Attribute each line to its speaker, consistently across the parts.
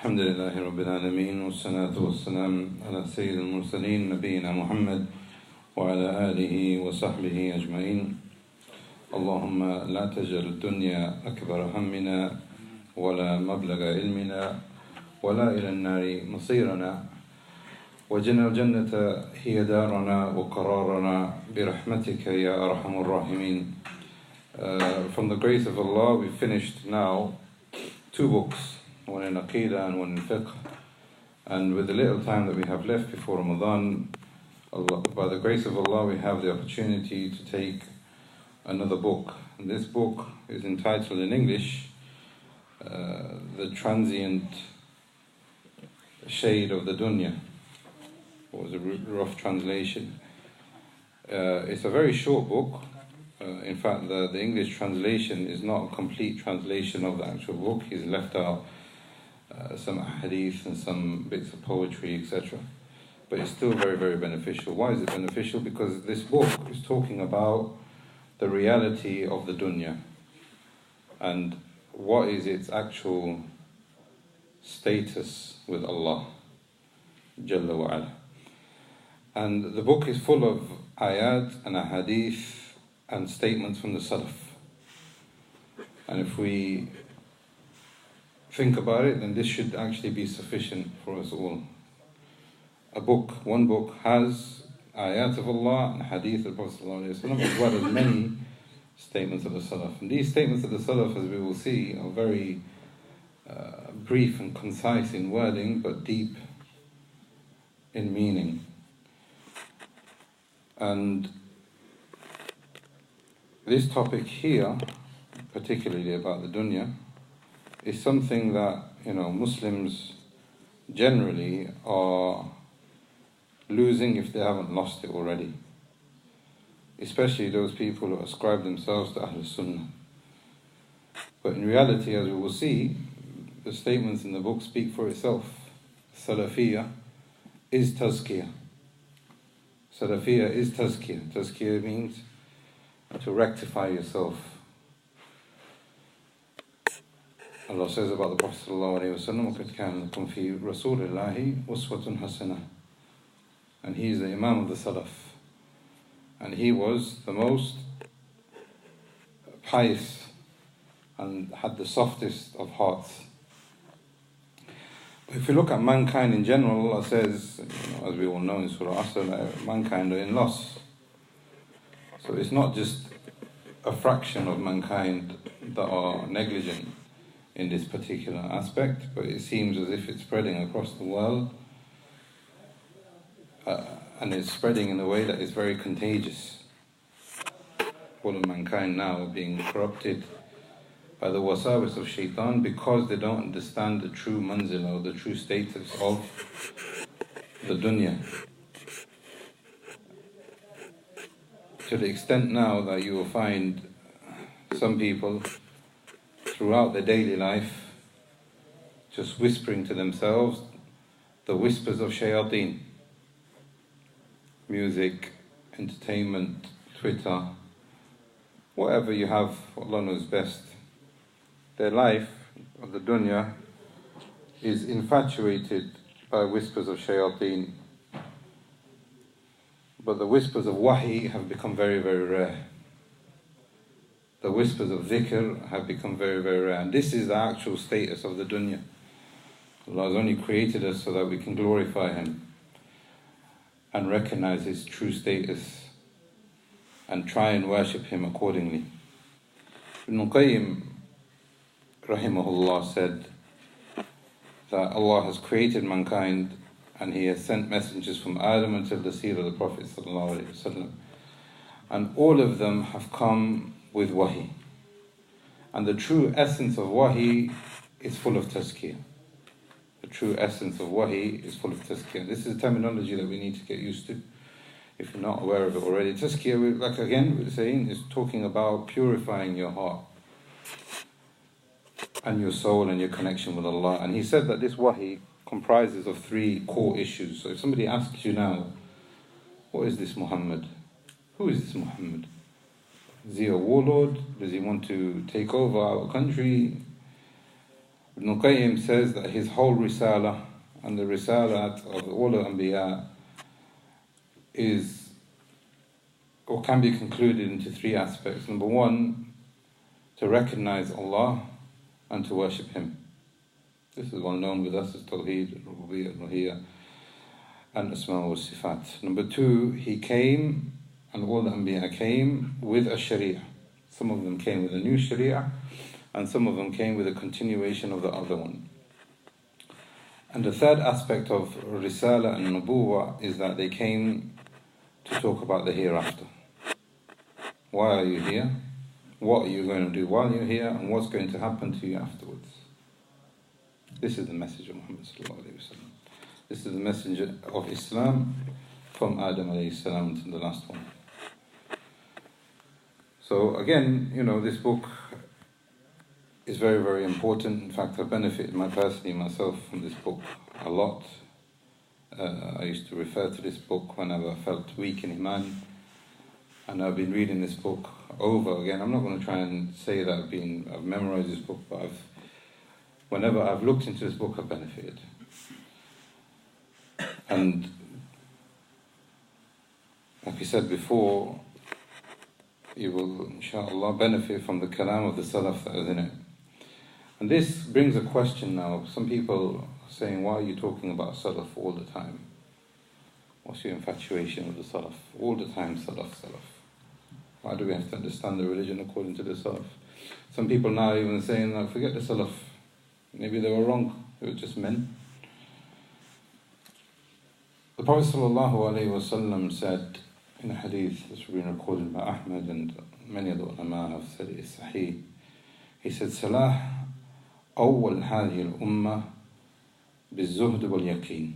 Speaker 1: الحمد لله رب العالمين والصلاة والسلام على سيد المرسلين نبينا محمد وعلى آله وصحبه أجمعين. اللهم لا تجعل الدنيا أكبر همنا ولا مبلغ علمنا ولا إلى النار مصيرنا واجعل الجنة هي دارنا وقرارنا برحمتك يا أرحم الراحمين. From the grace of Allah, we finished now 2 books, one in Aqidah and one in Fiqh. And with the little time that we have left before Ramadan, by the grace of Allah, we have the opportunity to take another book. And this book is entitled in English, The Transient Shade of the Dunya. It was a rough translation. It's a very short book. In fact, the English translation is not a complete translation of the actual book. He's left out some hadith and some bits of poetry, etc. But it's still very, very beneficial. Why is it beneficial? Because this book is talking about the reality of the dunya and what is its actual status with Allah Jalla wa Ala. And the book is full of ayat and ahadith and statements from the Salaf. And if we think about it, then this should actually be sufficient for us all. One book has ayat of Allah and hadith of Prophet ﷺ, as well as many statements of the Salaf. And these statements of the Salaf, as we will see, are very brief and concise in wording, but deep in meaning. And this topic here, particularly about the dunya, is something that, Muslims generally are losing if they haven't lost it already. Especially those people who ascribe themselves to Ahlul Sunnah. But in reality, as we will see, the statements in the book speak for itself. Salafiyya is tazkiyah. Salafiyya is tazkiyah. Tazkiyah means to rectify yourself. Allah says about the Prophet ﷺ, وَقَدْ كَانَ لَكُمْ فِي رَسُولِ اللَّهِ أُسْوَةٌ حَسَنَةٌ. And he is the Imam of the Salaf. And he was the most pious and had the softest of hearts. But if you look at mankind in general, Allah says, as we all know in Surah Asr, mankind are in loss. So it's not just a fraction of mankind that are negligent in this particular aspect, but it seems as if it's spreading across the world, and it's spreading in a way that is very contagious. All of mankind now are being corrupted by the wasawis of shaitan because they don't understand the true manzila, or the true status of the dunya. To the extent now that you will find some people throughout their daily life just whispering to themselves the whispers of shayateen. Music, entertainment, Twitter, whatever you have, Allah knows best. Their life of the dunya is infatuated by whispers of shayateen. But the whispers of wahi have become very, very rare. The whispers of dhikr have become very, very rare. And this is the actual status of the dunya. Allah has only created us so that we can glorify Him and recognize His true status and try and worship Him accordingly. Ibn Qayyim rahimahullah said that Allah has created mankind and He has sent messengers from Adam until the seed of the Prophet ﷺ. And all of them have come with wahi. And the true essence of wahi is full of tazkiyah. The true essence of wahi is full of tazkiyah. This is a terminology that we need to get used to, if you're not aware of it already. Tazkiyah, like again we're saying, is talking about purifying your heart and your soul and your connection with Allah. And he said that this wahi comprises of 3 core issues. So if somebody asks you now, what is this Muhammad? Who is this Muhammad? Is he a warlord? Does he want to take over our country? Ibn Qayyim says that his whole Risala and the Risalat of all the Anbiya is, or can be concluded into three aspects. Number one, to recognize Allah and to worship Him. This is well known with us as Tawheed, Rububiyyah, Uluhiyyah, and Asma wa Sifat. Number two, he came, and all the Anbiya came with a Sharia. Some of them came with a new Sharia, and some of them came with a continuation of the other one. And the third aspect of Risala and Nubuwah is that they came to talk about the hereafter. Why are you here? What are you going to do while you're here? And what's going to happen to you afterwards? This is the message of Muhammad sallallahu alayhi wa sallam. This is the messenger of Islam from Adam alayhi salam to the last one. So again, this book is very, very important. In fact, I've benefited myself from this book a lot. I used to refer to this book whenever I felt weak in Iman, and I've been reading this book over again. I'm not going to try and say that I've memorized this book, but whenever I've looked into this book, I've benefited. And like we said before, you will, inshallah, benefit from the kalam of the salaf that is in it. And this brings a question now. Some people are saying, why are you talking about salaf all the time? What's your infatuation with the salaf? All the time, salaf. Why do we have to understand the religion according to the salaf? Some people now even saying, no, forget the salaf. Maybe they were wrong. They were just men. The Prophet ﷺ said in a hadith that's been recorded by Ahmad, and many of the ulama have said it is sahih. He said, Salah أول هذه الأمة بالزهد واليقين.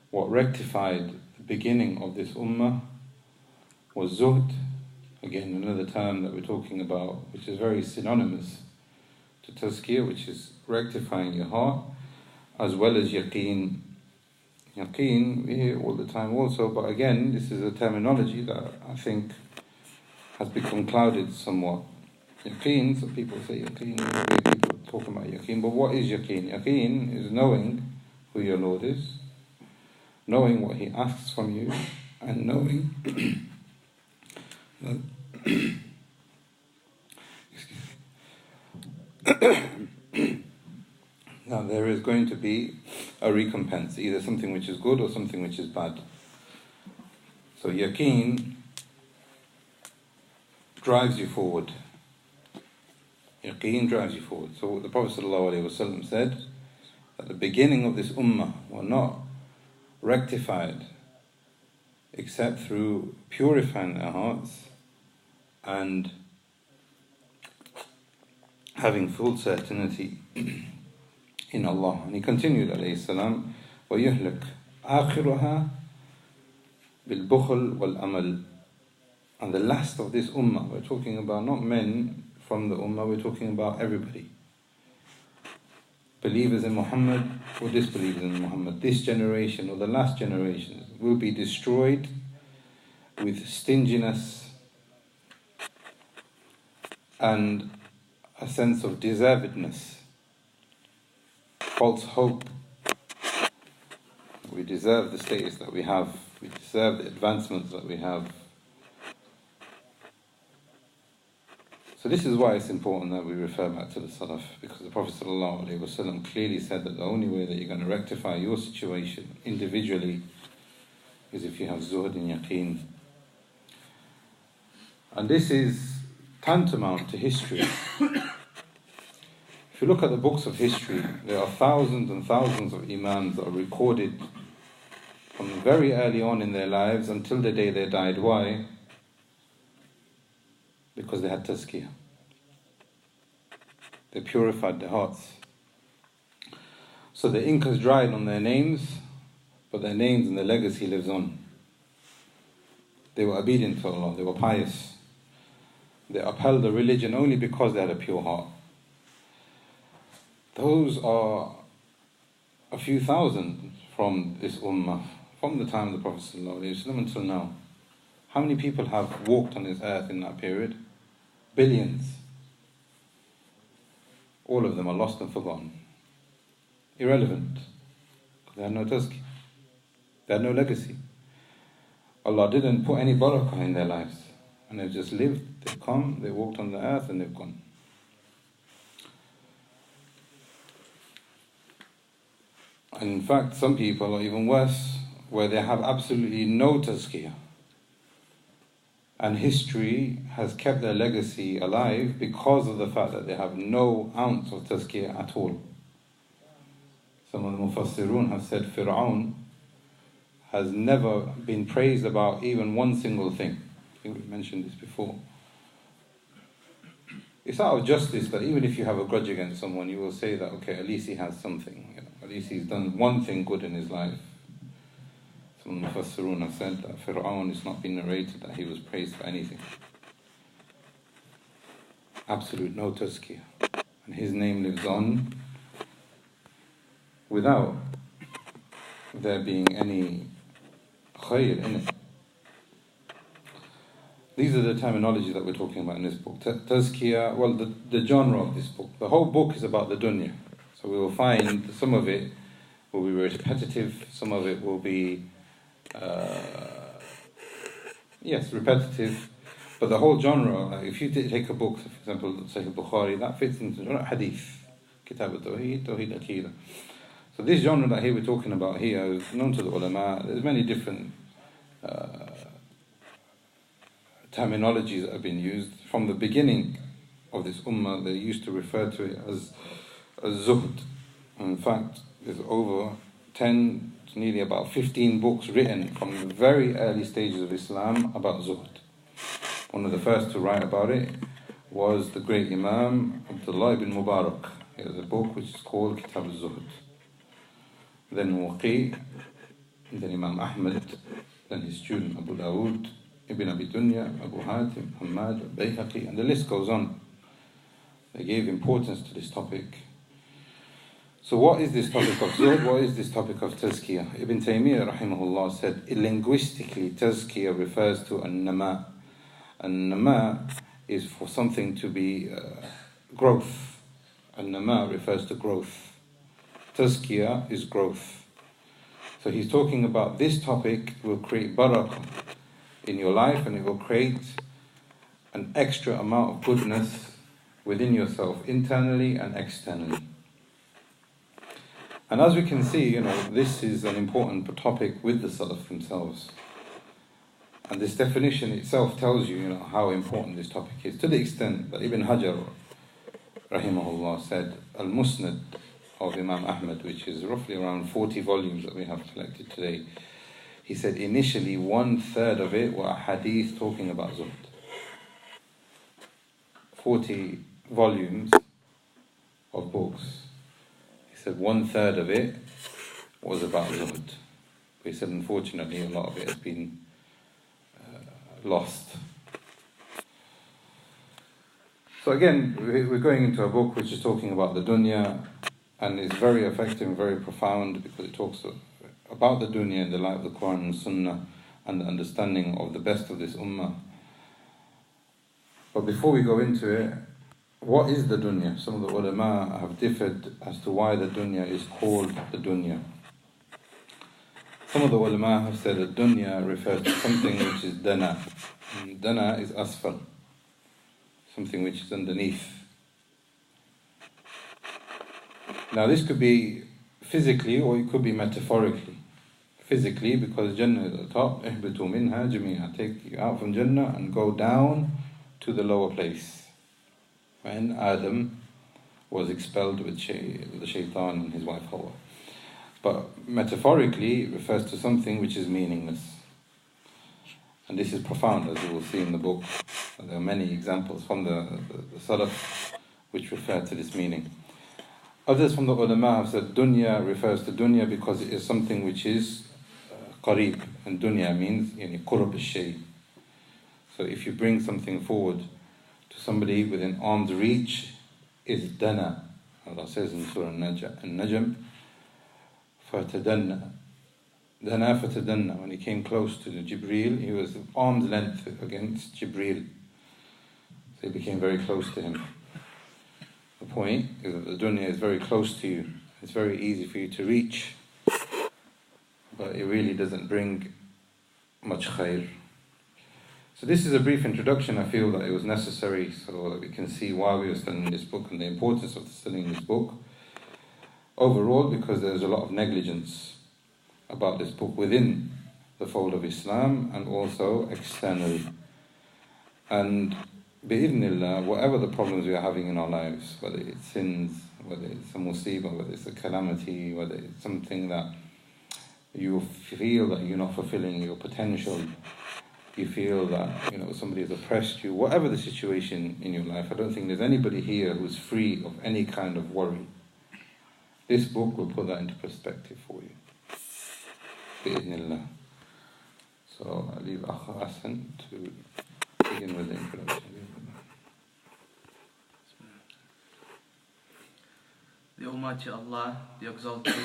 Speaker 1: What rectified the beginning of this ummah was zuhd. Again, another term that we're talking about, which is very synonymous to tazkiyah, which is rectifying your heart, as well as yaqeen. Yaqeen, we hear all the time also, but again, this is a terminology that I think has become clouded somewhat. Yaqeen, some people say yaqeen, people talk about yaqeen, but what is yaqeen? Yaqeen is knowing who your Lord is, knowing what He asks from you, and knowing now there is going to be a recompense, either something which is good or something which is bad. So yaqeen drives you forward. Yaqeen drives you forward. So the Prophet ﷺ said that the beginning of this ummah were not rectified except through purifying their hearts and having full certainty in Allah. And he continued, alayhi salam, وَيُهْلِكْ آخِرُهَا بِالْبُخْلِ وَالْأَمَلِ. And the last of this ummah, we're talking about not men from the ummah, we're talking about everybody. Believers in Muhammad or disbelievers in Muhammad, this generation or the last generation will be destroyed with stinginess and a sense of deservedness, false hope. We deserve the status that we have, we deserve the advancements that we have. So this is why it's important that we refer back to the Salaf, because the Prophet ﷺ clearly said that the only way that you're going to rectify your situation individually is if you have zuhd and yaqeen. And this is tantamount to history. If you look at the books of history, there are thousands and thousands of imams that are recorded from very early on in their lives until the day they died. Why? Because they had tazkiyah. They purified their hearts. So the ink has dried on their names, but their names and their legacy lives on. They were obedient to Allah, they were pious. They upheld the religion only because they had a pure heart. Those are a few thousand from this ummah, from the time of the Prophet ﷺ until now. How many people have walked on this earth in that period? Billions. all of them are lost and forgotten. Irrelevant. They had no tazkiyah. They had no legacy. Allah didn't put any barakah in their lives. And they've just lived, they've come, they walked on the earth and they've gone. And in fact, some people are even worse, where they have absolutely no tazkiyah. And history has kept their legacy alive because of the fact that they have no ounce of tazkiyah at all. Some of the Mufassirun have said Fir'aun has never been praised about even one single thing. I think we mentioned this before. It's out of justice that even if you have a grudge against someone, you will say that, okay, at least he has something. At least he's done one thing good in his life. Some of the Mufassirun have said that Fir'aun is not been narrated that he was praised for anything. Absolute no tazkiyah. And his name lives on without there being any khayr in it. These are the terminologies that we're talking about in this book. Tazkiyah, well, the genre of this book. The whole book is about the dunya. So we will find some of it will be repetitive, some of it will be, repetitive. But the whole genre, if you take a book, for example, Sahih Bukhari, that fits into the genre hadith. Kitab al-Tawheed, Tawheed al-Aqidah. So this genre that here we're talking about here is known to the ulama. There's many different terminologies that have been used. From the beginning of this ummah, they used to refer to it as zuhd. In fact, there's over 10, nearly about 15 books written from the very early stages of Islam about zuhd. One of the first to write about it was the great Imam Abdullah ibn Mubarak. He has a book which is called Kitab al-Zuhd. Then Waqi, then Imam Ahmad, then his student Abu Dawood, Ibn Abi Dunya, Abu Hatim, Hamad, Bayhaqi, and the list goes on. They gave importance to this topic. So what is this topic of zuhd? What is this topic of tazkiyah? Ibn Taymiyyah rahimahullah said, linguistically, tazkiyah refers to an-nama. An-nama is for something to be growth. An-nama refers to growth. Tazkiyah is growth. So he's talking about this topic will create barakah in your life, and it will create an extra amount of goodness within yourself, internally and externally. And as we can see, this is an important topic with the Salaf themselves. And this definition itself tells you, how important this topic is, to the extent that Ibn Hajar, rahimahullah, said, Al-Musnad of Imam Ahmad, which is roughly around 40 volumes that we have collected today, he said initially 1/3 of it were hadith talking about zuhd. 40 volumes of books. He said 1/3 of it was about zuhd. He said unfortunately a lot of it has been lost. So again, we're going into a book which is talking about the dunya, and it's very effective and very profound because it talks about the dunya in the light of the Quran and Sunnah and the understanding of the best of this ummah. But before we go into it, what is the dunya? Some of the ulama have differed as to why the dunya is called the dunya. Some of the ulama have said that dunya refers to something which is dana. And dana is asfal, something which is underneath. Now this could be physically or it could be metaphorically. Physically, because Jannah is at the top, ihbitu minha jami'a, take you out from Jannah and go down to the lower place. When Adam was expelled with the shaitan and his wife Hawa. But metaphorically, it refers to something which is meaningless. And this is profound, as you will see in the book. There are many examples from the Salaf which refer to this meaning. Others from the ulama have said dunya refers to dunya because it is something which is qareeb, and dunya means qurb al-shay. So if you bring something forward to somebody within arm's reach, is dana. Allah says in Surah An-Najm, فَتَدَنَّا Dana fatadanna. When he came close to the Jibreel, he was arm's length against Jibreel. So he became very close to him. The point is that the dunya is very close to you. It's very easy for you to reach, but it really doesn't bring much khair. So this is a brief introduction. I feel that it was necessary so that we can see why we are studying this book and the importance of studying this book. Overall, because there's a lot of negligence about this book within the fold of Islam and also externally. And bi'idhnillah, whatever the problems we are having in our lives, whether it's sins, whether it's a musibah, whether it's a calamity, whether it's something that you feel that you're not fulfilling your potential, you feel that somebody has oppressed you, whatever the situation in your life, I don't think there's anybody here who's free of any kind of worry. This book will put that into perspective for you. Bi'idhnillah. So I'll leave Akh Hassan to begin with the introduction.
Speaker 2: The Almighty Allah, the Exalted,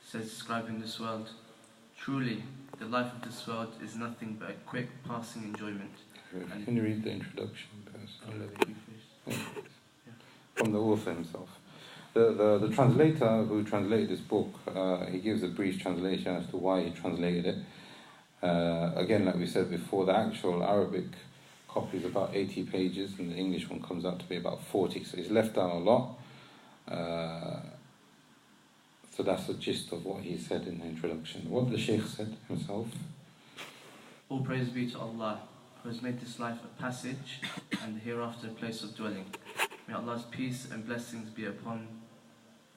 Speaker 2: says describing this world, "Truly, the life of this world is nothing but a quick passing enjoyment."
Speaker 1: Can you read the introduction first? From the author himself. The translator who translated this book, he gives a brief translation as to why he translated it. Again, like we said before, the actual Arabic copy is about 80 pages and the English one comes out to be about 40, so he's left out a lot. So that's the gist of what he said in the introduction. What the Shaykh said himself.
Speaker 2: All praise be to Allah, who has made this life a passage and the hereafter a place of dwelling. May Allah's peace and blessings be upon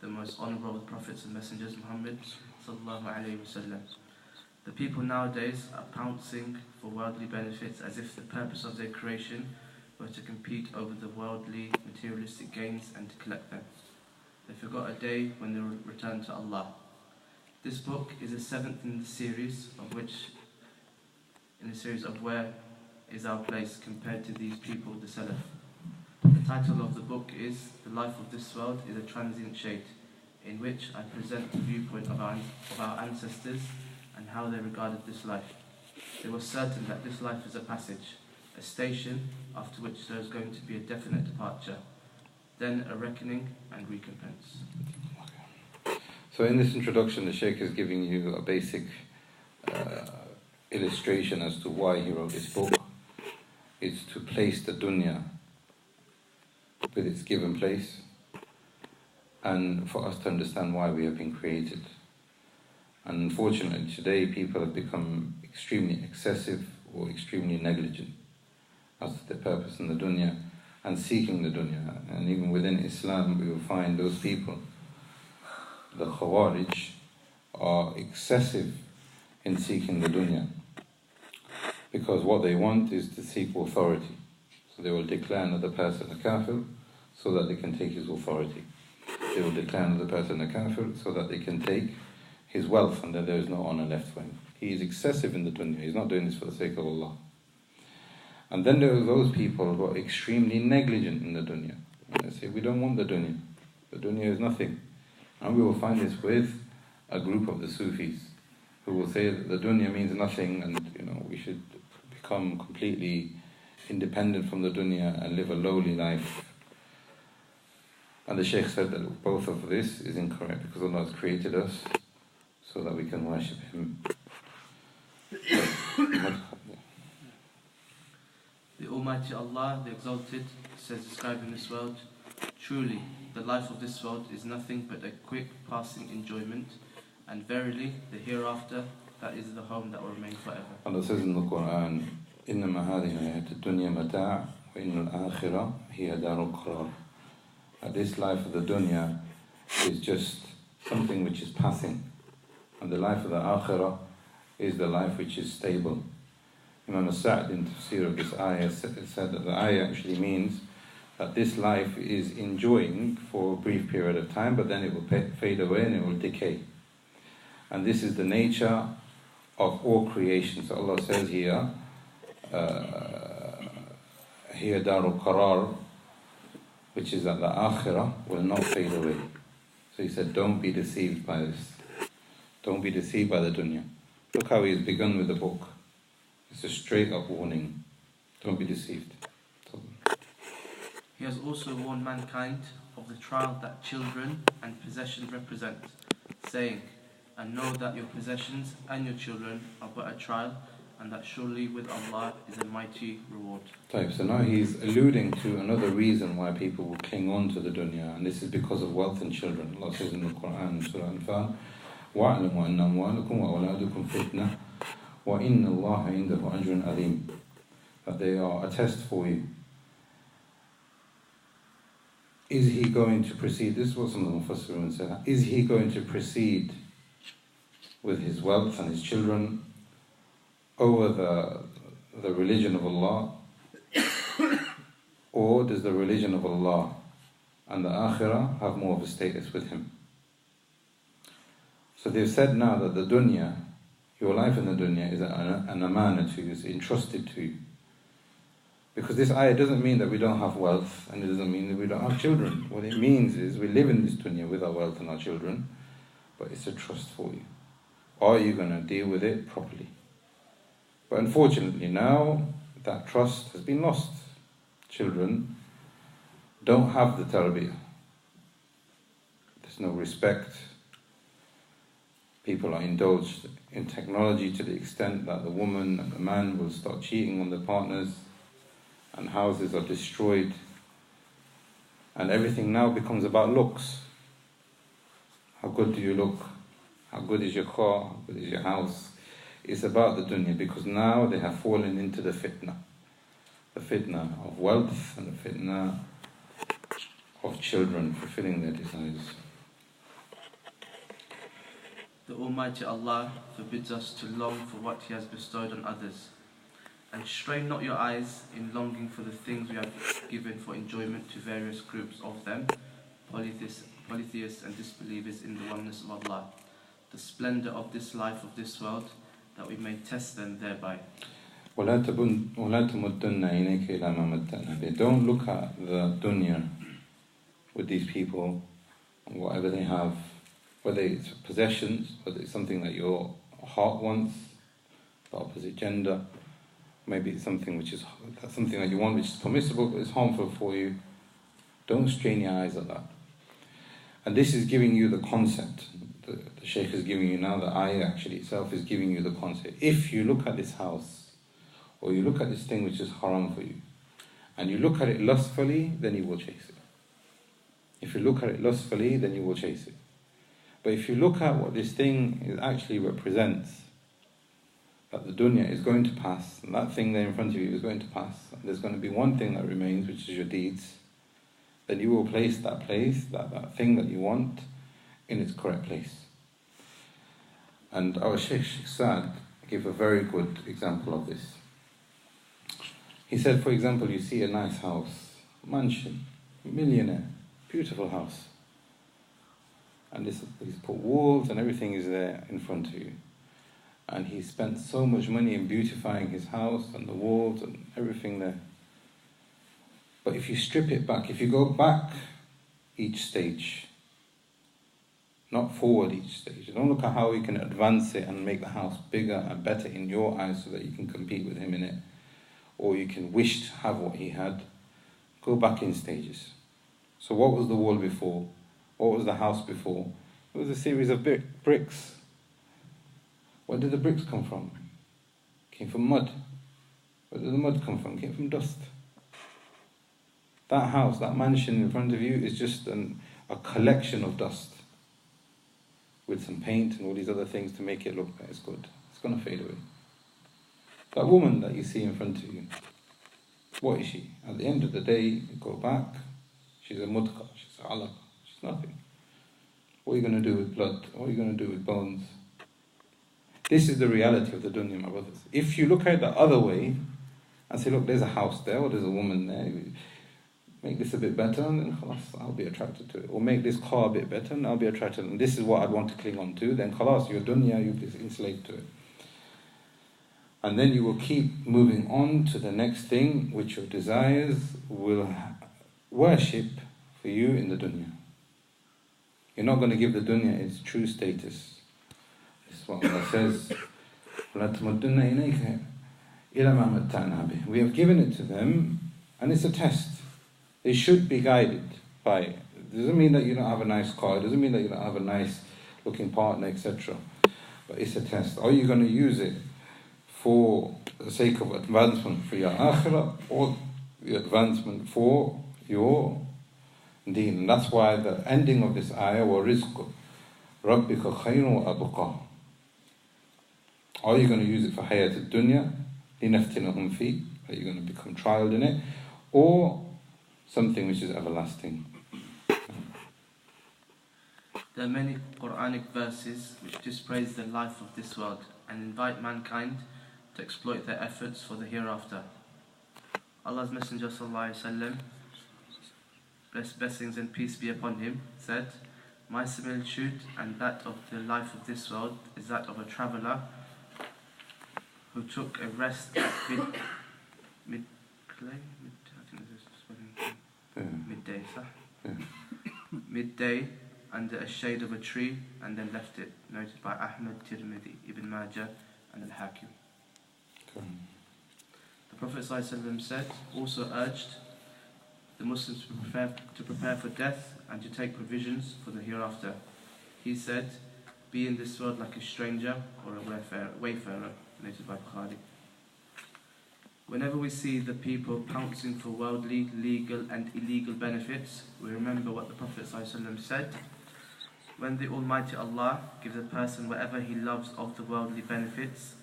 Speaker 2: the most honourable of the prophets and messengers, Muhammad sallallahu alaihi wasallam. The people nowadays are pouncing for worldly benefits as if the purpose of their creation were to compete over the worldly materialistic gains and to collect them. They forgot a day when they will return to Allah. This book is the seventh in the series of Where is Our Place compared to these people, the Salaf. The title of the book is The Life of This World is a Transient Shade, in which I present the viewpoint of our ancestors and how they regarded this life. They were certain that this life is a passage, a station after which there is going to be a definite departure, then a reckoning and recompense.
Speaker 1: So in this introduction, the Shaykh is giving you a basic illustration as to why he wrote this book. It's to place the dunya with its given place and for us to understand why we have been created. And unfortunately today people have become extremely excessive or extremely negligent as to their purpose in the dunya and seeking the dunya. And even within Islam we will find those people, the Khawarij, are excessive in seeking the dunya, because what they want is to seek authority. So they will declare another person a kafir so that they can take his authority. They will declare another person a kafir so that they can take his wealth and that there is no honor left for him. He is excessive in the dunya. He's not doing this for the sake of Allah. And then there are those people who are extremely negligent in the dunya. And they say, we don't want the dunya. The dunya is nothing. And we will find this with a group of the Sufis who will say that the dunya means nothing and we should become completely independent from the dunya and live a lowly life. And the Shaykh said that both of this is incorrect, because Allah has created us so that we can worship Him.
Speaker 2: The Almighty Allah, the Exalted, says describing this world, "Truly, the life of this world is nothing but a quick passing enjoyment, and verily, the hereafter, that is the home that will remain forever."
Speaker 1: Allah says in the Quran, إِنَّمَا هَذِهِ الْحَيَاةُ الدُّنْيَا مَتَاعٌ وَإِنَّ الْآخِرَةَ هِيَ دَارُ الْقَرَارِ. This life of the dunya is just something which is passing, and the life of the akhirah is the life which is stable. Imam Sa'd in tafsir of this ayah said that the ayah actually means that this life is enjoying for a brief period of time, but then it will fade away and it will decay. And this is the nature of all creation. So Allah says here, here darul qarar, which is that the akhirah will not fade away. So he said, don't be deceived by this. Don't be deceived by the dunya. Look how he has begun with the book. It's a straight up warning. Don't be deceived.
Speaker 2: He has also warned mankind of of the trial that children and possessions represent, saying, and know that your possessions and your children are but a trial, and that surely with Allah is a mighty reward.
Speaker 1: So now he's alluding to another reason why people will cling on to the dunya, and this is because of wealth and children. Allah says in the Quran, Surah Al-Anfal, وَاعْلَمُوا أَنَّ أَمْوَالَكُمْ وَأَوْلَادُكُمْ فِتْنَةٌ وَإِنَّ اللَّهَ عِنْدَهُ أَجْرٌ عَظِيمٌ. That they are a test for you. Is he going to proceed? This is what some of the Mufassirun said. Is he going to proceed with his wealth and his children over the religion of Allah, or does the religion of Allah and the Akhirah have more of a status with him? So they've said now that the dunya, your life in the dunya, is an amana to you, is entrusted to you. Because this ayah doesn't mean that we don't have wealth, and it doesn't mean that we don't have children. What it means is we live in this dunya with our wealth and our children, but it's a trust for you. Are you going to deal with it properly? But unfortunately now, that trust has been lost. Children don't have the tarbiyah. There's no respect. People are indulged in technology to the extent that the woman and the man will start cheating on their partners, and houses are destroyed, and everything now becomes about looks. How good do you look? How good is your car? How good is your house? It's about the dunya, because now they have fallen into the fitna. The fitna of wealth and the fitna of children fulfilling their desires.
Speaker 2: The Almighty Allah forbids us to long for what He has bestowed on others. And strain not your eyes in longing for the things we have given for enjoyment to various groups of them, polytheists and disbelievers in the oneness of Allah, the splendour of this life of this world, that we may test them thereby.
Speaker 1: وَلَا تَمُدَّنَّ عَيْنَيْكَ إِلَى مَا مَتَّعْنَا بِهِ. Don't look at the dunya with these people, whatever they have, whether it's possessions, whether it's something that your heart wants, the opposite gender. Maybe it's something something that you want which is permissible but is harmful for you. Don't strain your eyes at that. And this is giving you the concept. The Shaykh is giving you now, the ayah actually itself is giving you the concept. If you look at this house, or you look at this thing which is haram for you, and you look at it lustfully, then you will chase it. If you look at it lustfully, then you will chase it. But if you look at what this thing actually represents, that the dunya is going to pass, and that thing there in front of you is going to pass, and there's going to be one thing that remains, which is your deeds, then you will place that thing that you want in its correct place. And our Shaykh Sa'd gave a very good example of this. He said, for example, you see a nice house, mansion, millionaire, beautiful house, and he's put walls and everything is there in front of you. And he spent so much money in beautifying his house and the walls and everything there. But if you strip it back, if you go back each stage, not forward each stage, don't look at how you can advance it and make the house bigger and better in your eyes so that you can compete with him in it, or you can wish to have what he had. Go back in stages. So what was the wall before? What was the house before? It was a series of bricks. Where did the bricks come from? Came from mud. Where did the mud come from? Came from dust. That house, that mansion in front of you is just a collection of dust with some paint and all these other things to make it look that it's good. It's going to fade away. That woman that you see in front of you, what is she? At the end of the day, you go back, she's a mudqa, she's a alaqa, she's nothing. What are you going to do with blood? What are you going to do with bones? This is the reality of the dunya, my brothers. If you look at it the other way and say, look, there's a house there, or there's a woman there, make this a bit better, and then khalas, I'll be attracted to it. Or make this car a bit better, and I'll be attracted, and this is what I'd want to cling on to, then khalas, your dunya, you'll be enslaved to it. And then you will keep moving on to the next thing, which your desires will worship for you in the dunya. You're not going to give the dunya its true status. This is what Allah says, وَلَا تَمُدُّنَّ إِلَيْكَ إِلَى مَا مَتَّعْنَا بِهِ. We have given it to them, and it's a test. They should be guided by It doesn't mean that you don't have a nice car, it doesn't mean that you don't have a nice looking partner, etc. But it's a test. Are you going to use it for the sake of advancement for your akhirah or your advancement for your deen? And that's why the ending of this ayah, وَرِزْقُ رَبِّكَ خَيْرٌ وَأَبْقَى. Are you going to use it for hayat al-dunya, لِنَفْتِنَهُمْ فِي? Are you going to become trialed in it? Or something which is everlasting?
Speaker 2: There are many Quranic verses which dispraise the life of this world and invite mankind to exploit their efforts for the hereafter. Allah's Messenger ﷺ, blessings and peace be upon him, said, "My similitude and that of the life of this world is that of a traveller who took a rest at midday under a shade of a tree and then left it." Noted by Ahmad, Tirmidhi, Ibn Majah and Al-Hakim. The Prophet ﷺ said, also urged the Muslims to prepare for death and to take provisions for the hereafter. He said, "Be in this world like a stranger or a wayfarer," noted by Bukhari. Whenever we see the people pouncing for worldly, legal and illegal benefits, we remember what the Prophet ﷺ said: when the Almighty Allah gives a person whatever he loves of the worldly benefits,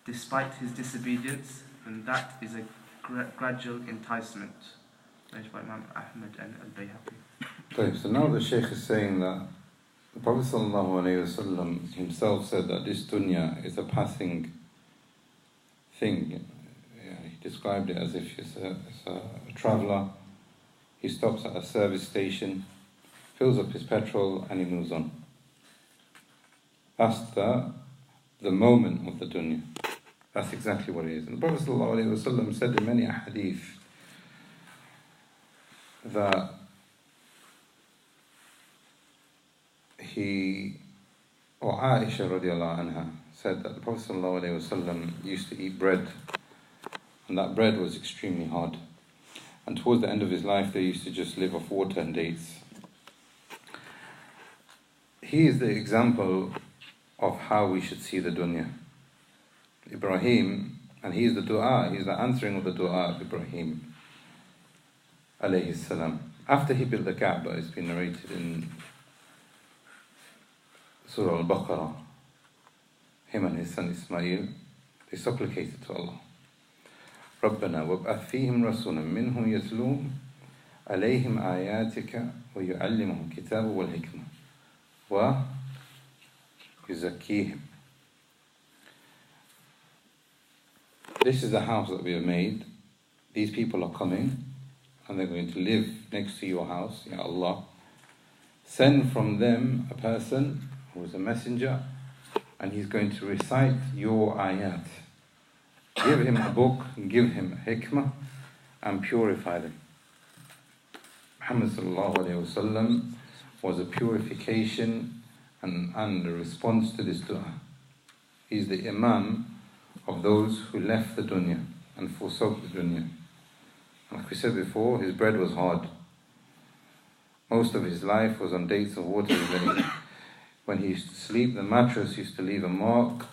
Speaker 2: despite his disobedience, then that is a gradual enticement. Noted by Imam Ahmad and Al-Bayhaqi.
Speaker 1: So now the Shaykh is saying that the Prophet ﷺ himself said that this dunya is a passing thing. He described it as if it's a traveller. He stops at a service station, fills up his petrol, and he moves on. That's the moment of the dunya. That's exactly what it is. And the Prophet ﷺ said in many hadith that Aisha radiallahu anha said that the Prophet ﷺ used to eat bread, and that bread was extremely hard. And towards the end of his life, they used to just live off water and dates. He is the example of how we should see the dunya. Ibrahim, and he is the dua, he is the answering of the dua of Ibrahim alayhi salam. After he built the Kaaba, it's been narrated in Surah Al-Baqarah, him and his son Ismail, they supplicated to Allah, رَبَّنَا وَابْعَثْ فِيهِمْ رَسُولًا مِّنْهُمْ يَتْلُو عَلَيْهِمْ آيَاتِكَ وَيُعَلِّمُهُمْ الْكِتَابَ وَالْحِكْمَةَ وَيُزَكِّيهِمْ. This is the house that we have made. These people are coming and they're going to live next to your house, Ya Allah. Send from them a person who is a messenger, and he's going to recite your ayat. Give him a book, give him hikmah, and purify them. Muhammad sallallahu alayhi wa sallam was a purification and a response to this dua. He's the imam of those who left the dunya and forsook the dunya. Like we said before, his bread was hard. Most of his life was on dates of water. When he used to sleep, the mattress used to leave a mark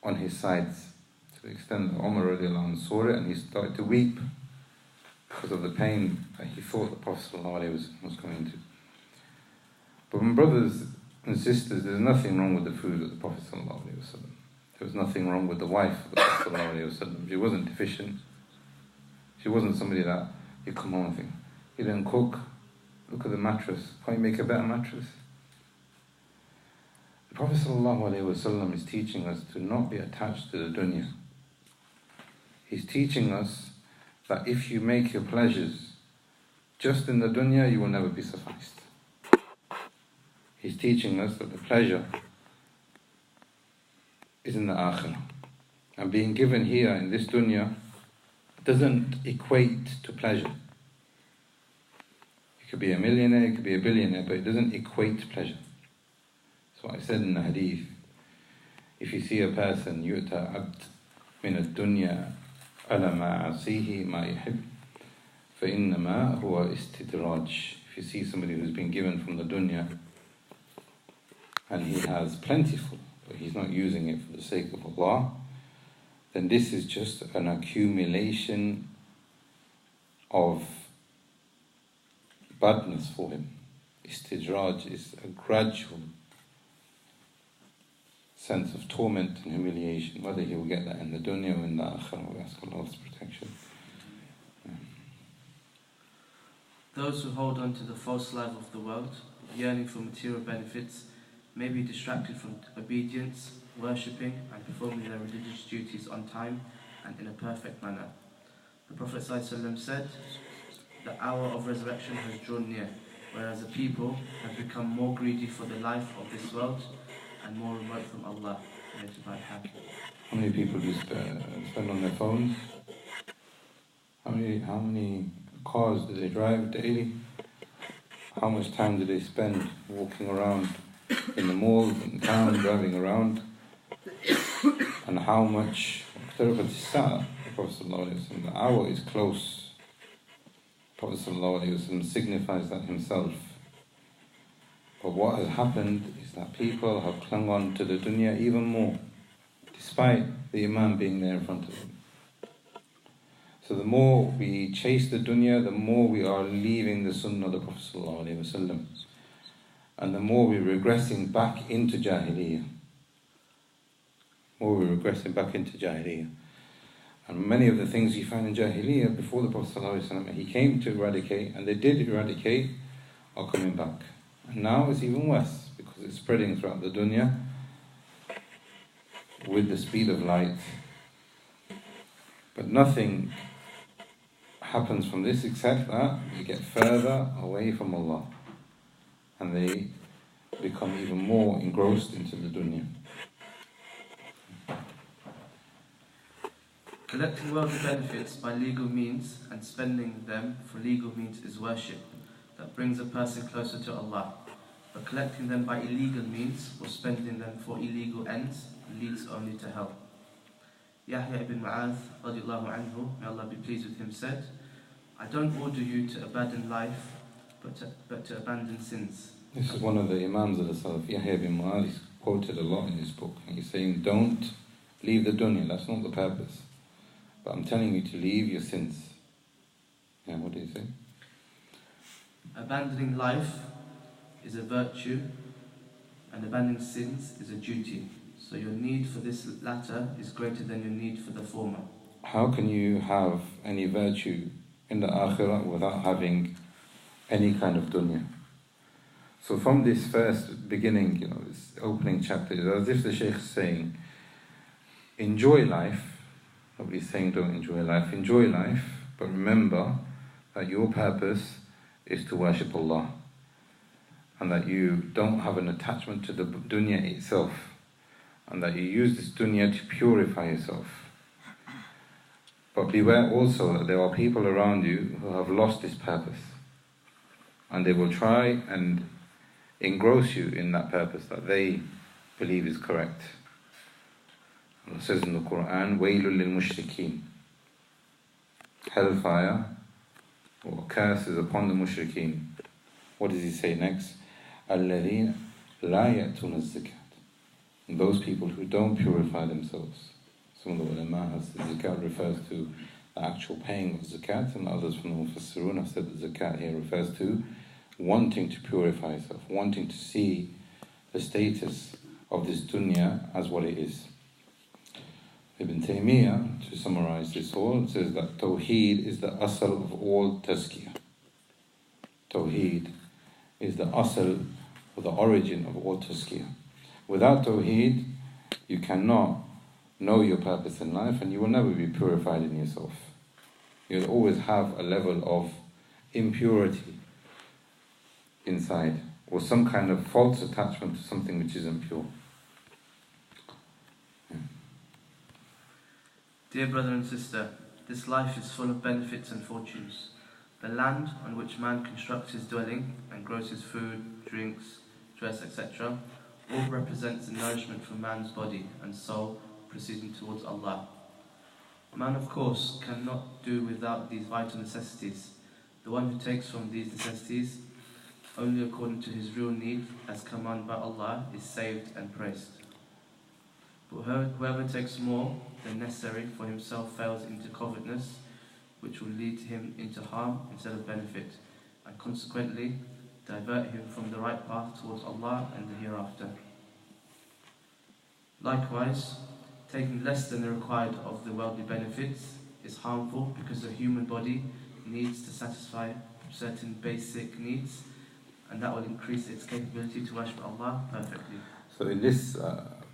Speaker 1: on his sides, to the extent that Umar radiallahu anhu saw it and he started to weep because of the pain that he thought the Prophet ﷺ was going to. But my brothers and sisters, there's nothing wrong with the food of the Prophet ﷺ. There was nothing wrong with the wife of the Prophet ﷺ. She wasn't deficient. She wasn't somebody that you come home and think, you didn't cook, look at the mattress, can't you make a better mattress? The Prophet ﷺ is teaching us to not be attached to the dunya. He's teaching us that if you make your pleasures just in the dunya, you will never be sufficed. He's teaching us that the pleasure is in the akhirah. And being given here in this dunya doesn't equate to pleasure. You could be a millionaire, you could be a billionaire, but it doesn't equate to pleasure. That's what I said in the hadith. If you see a person, يُؤْتَى عَبْدٌ مِنَ الدُّنْيَا أَلَا مَعَصِيهِ مَا يُحِبُّ فَإِنَّمَا هُوَ اسْتِدْرَاجٌ. If if you see somebody who's been given from the dunya and he has plentiful, but he's not using it for the sake of Allah, then this is just an accumulation of badness for him. Istidraj is a gradual sense of torment and humiliation, whether he will get that in the dunya or in the akhirah. We ask Allah's protection.
Speaker 2: Those who hold on to the false life of the world, yearning for material benefits, may be distracted from obedience, worshipping and performing their religious duties on time and in a perfect manner. The Prophet ﷺ said, "The hour of resurrection has drawn near, whereas the people have become more greedy for the life of this world and more remote from Allah."
Speaker 1: How many people do spend on their phones? How many cars do they drive daily? How much time do they spend walking around in the malls and town, driving around? And how much? The Prophet ﷺ, the hour is close. The Prophet ﷺ signifies that himself. But what has happened is that people have clung on to the dunya even more, despite the Imam being there in front of them. So the more we chase the dunya, the more we are leaving the sunnah of the Prophet ﷺ. And the more we're regressing back into Jahiliyyah. And many of the things you find in Jahiliyyah before the Prophet ﷺ, he came to eradicate, and they did eradicate, are coming back. And now it's even worse, because it's spreading throughout the dunya with the speed of light. But nothing happens from this except that they get further away from Allah. And they become even more engrossed into the dunya.
Speaker 2: Collecting worldly benefits by legal means and spending them for legal means is worship that brings a person closer to Allah. But collecting them by illegal means or spending them for illegal ends leads only to hell. Yahya ibn Mu'adh, radiallahu anhu, may Allah be pleased with him, said, "I don't order you to abandon life, but to abandon sins."
Speaker 1: This is one of the Imams of the Salaf, Yahya ibn Mu'adh. He's quoted a lot in his book. He's saying, don't leave the dunya, that's not the purpose. But I'm telling you to leave your sins. Yeah, what do you say?
Speaker 2: Abandoning life is a virtue, and abandoning sins is a duty. So your need for this latter is greater than your need for the former.
Speaker 1: How can you have any virtue in the akhirah without having any kind of dunya? So from this first beginning, this opening chapter, is as if the Shaykh is saying, enjoy life. Nobody's saying don't enjoy life. Enjoy life, but remember that your purpose is to worship Allah, and that you don't have an attachment to the dunya itself, and that you use this dunya to purify yourself. But beware also that there are people around you who have lost this purpose, and they will try and engross you in that purpose that they believe is correct. Allah says in the Quran, وَيْلٌ لِلْمُشْرِكِينَ, hellfire or curse is upon the mushrikeen. What does he say next? الَّذِينَ لَا يَأْتُونَ الزَّكَاةِ, those people who don't purify themselves. Some of the ulama have said zakat refers to the actual paying of zakat, and others from the Mufassirun have said that zakat here refers to wanting to purify yourself, wanting to see the status of this dunya as what it is. Ibn Taymiyyah, to summarize this all, says that Tawheed is the asal of all tazkiyah. Tawheed is the asal, or the origin of all tazkiyah. Without Tawheed, you cannot know your purpose in life, and you will never be purified in yourself. You'll always have a level of impurity inside, or some kind of false attachment to something which is impure.
Speaker 2: Dear brother and sister, this life is full of benefits and fortunes. The land on which man constructs his dwelling and grows his food, drinks, dress, etc., all represents the nourishment for man's body and soul proceeding towards Allah. Man, of course, cannot do without these vital necessities. The one who takes from these necessities only according to his real need, as commanded by Allah, is saved and praised. But whoever takes more than necessary for himself fails into covetousness, which will lead him into harm instead of benefit, and consequently divert him from the right path towards Allah and the hereafter. Likewise, taking less than the required of the worldly benefits is harmful because the human body needs to satisfy certain basic needs, and that will increase its capability to worship Allah perfectly.
Speaker 1: So in this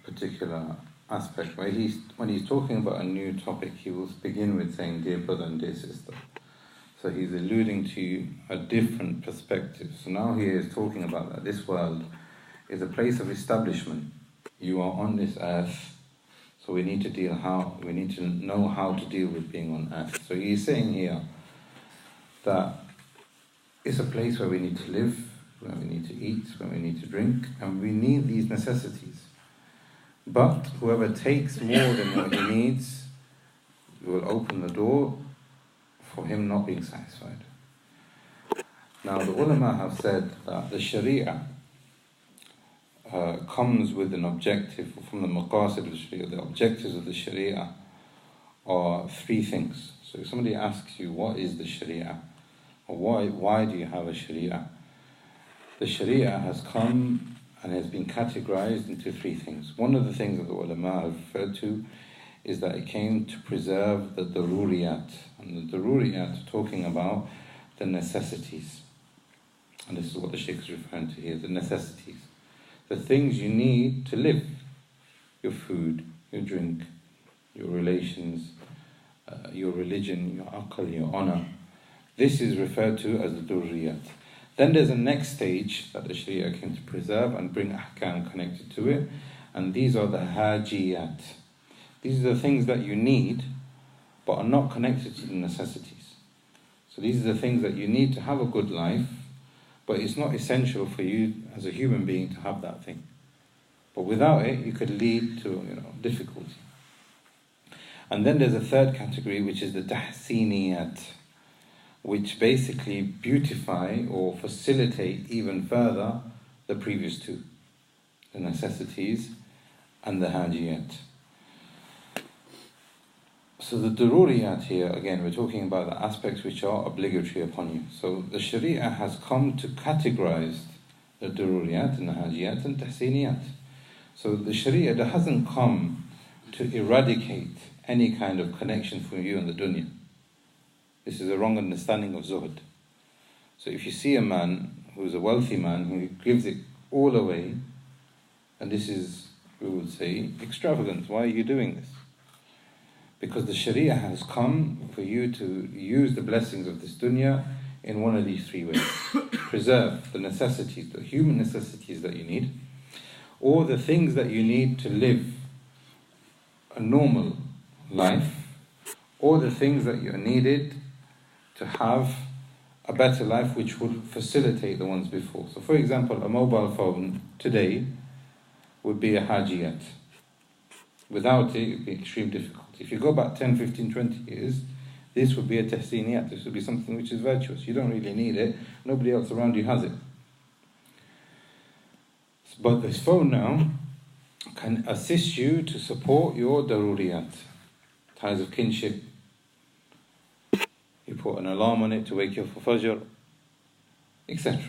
Speaker 1: particular aspect, when he's talking about a new topic, he will begin with saying, dear brother and dear sister. So he's alluding to a different perspective. So now he is talking about that this world is a place of establishment. You are on this earth, so we need to know how to deal with being on earth. So he's saying here that it's a place where we need to live, where we need to eat, where we need to drink, and we need these necessities. But whoever takes more than what he needs will open the door for him not being satisfied. Now the ulama have said that the Sharia comes with an objective from the maqasid of the Sharia. The objectives of the Sharia are three things. So if somebody asks you, what is the Sharia? Or why do you have a Sharia? The Sharia has come and has been categorized into three things. One of the things that the ulama have referred to is that it came to preserve the daruriyat. And the daruriyat are talking about the necessities. And this is what the Shaykh is referring to here, the necessities. The things you need to live. Your food, your drink, your relations, your religion, your aql, your honor. This is referred to as the daruriyat. Then there's a next stage that the Sharia came to preserve and bring ahkam connected to it, and these are the hajiyat. These are the things that you need, but are not connected to the necessities. So these are the things that you need to have a good life, but it's not essential for you as a human being to have that thing. But without it, you could lead to difficulty. And then there's a third category, which is the tahsiniyat, which basically beautify or facilitate even further the previous two, the necessities and the hajiyat. So the daruriyat here, again, we're talking about the aspects which are obligatory upon you. So the Sharia has come to categorize the daruriyat and the hajiyat and tahsiniyat. So the Sharia hasn't come to eradicate any kind of connection for you in the dunya. This is a wrong understanding of zuhd. So if you see a man who's a wealthy man who gives it all away, and this is, we would say, extravagance. Why are you doing this? Because the Sharia has come for you to use the blessings of this dunya in one of these three ways. Preserve the necessities, the human necessities that you need, or the things that you need to live a normal life, or the things that you are needed to have a better life which would facilitate the ones before. So for example, a mobile phone today would be a hajiyat. Without it, it would be extreme difficult. If you go back 10, 15, 20 years, this would be a tahsiniyat. This would be something which is virtuous. You don't really need it. Nobody else around you has it. But this phone now can assist you to support your daruriyat, ties of kinship. You put an alarm on it to wake you up for fajr, etc.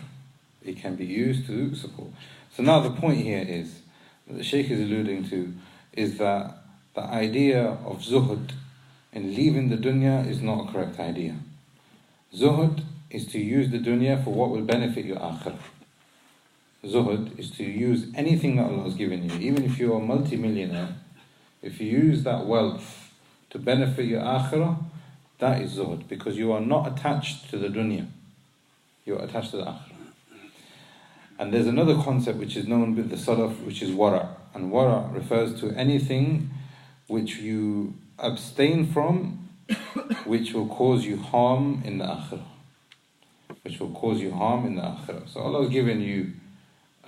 Speaker 1: It can be used to support. So now the point here is, that the Shaykh is alluding to, is that the idea of zuhd in leaving the dunya is not a correct idea. Zuhd is to use the dunya for what will benefit your akhirah. Zuhd is to use anything that Allah has given you, even if you're a multi-millionaire, if you use that wealth to benefit your akhirah, that is zuhd, because you are not attached to the dunya. You are attached to the akhirah. And there's another concept which is known with the salaf, which is wara'. And wara' refers to anything which you abstain from, which will cause you harm in the akhirah. Which will cause you harm in the akhirah. So Allah has given you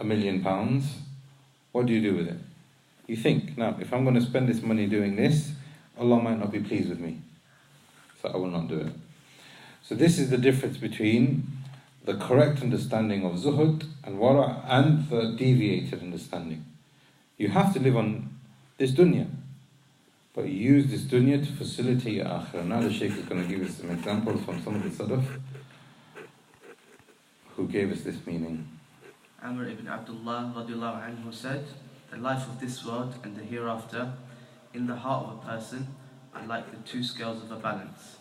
Speaker 1: £1 million. What do you do with it? You think, now, if I'm going to spend this money doing this, Allah might not be pleased with me. So I will not do it. So this is the difference between the correct understanding of zuhud and wara and the deviated understanding. You have to live on this dunya, but you use this dunya to facilitate your akhirah. Now the Shaykh is going to give us some examples from some of the Salaf who gave us this meaning.
Speaker 2: Amr ibn Abdullah radiallahu anhu said, "The life of this world and the hereafter, in the heart of a person, are like the two scales of a balance.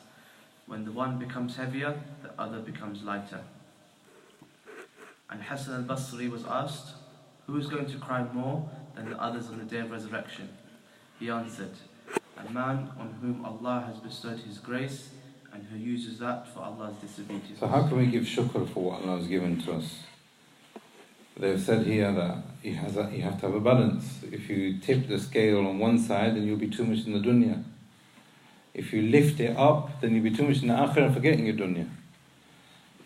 Speaker 2: When the one becomes heavier, the other becomes lighter." And Hassan al-Basri was asked, "Who is going to cry more than the others on the day of resurrection?" He answered, "A man on whom Allah has bestowed His grace and who uses that for Allah's disobedience."
Speaker 1: So how can we give shukr for what Allah has given to us? They've said here that you have to have a balance. If you tip the scale on one side, then you'll be too much in the dunya. If you lift it up, then you'll be too much in the akhirah, forgetting your dunya.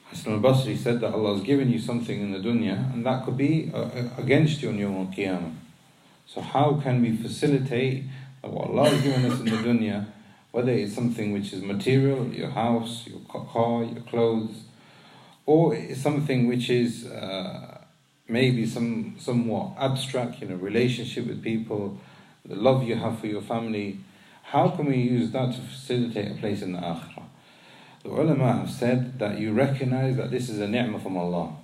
Speaker 1: Hassan al-Basri said that Allah has given you something in the dunya, and that could be against you on Yawm al-Qiyamah. So how can we facilitate what Allah has given us in the dunya, whether it's something which is material, your house, your car, your clothes, or it's something which is maybe somewhat abstract, relationship with people, the love you have for your family. How can we use that to facilitate a place in the akhirah? The ulama have said that you recognize that this is a ni'mah from Allah.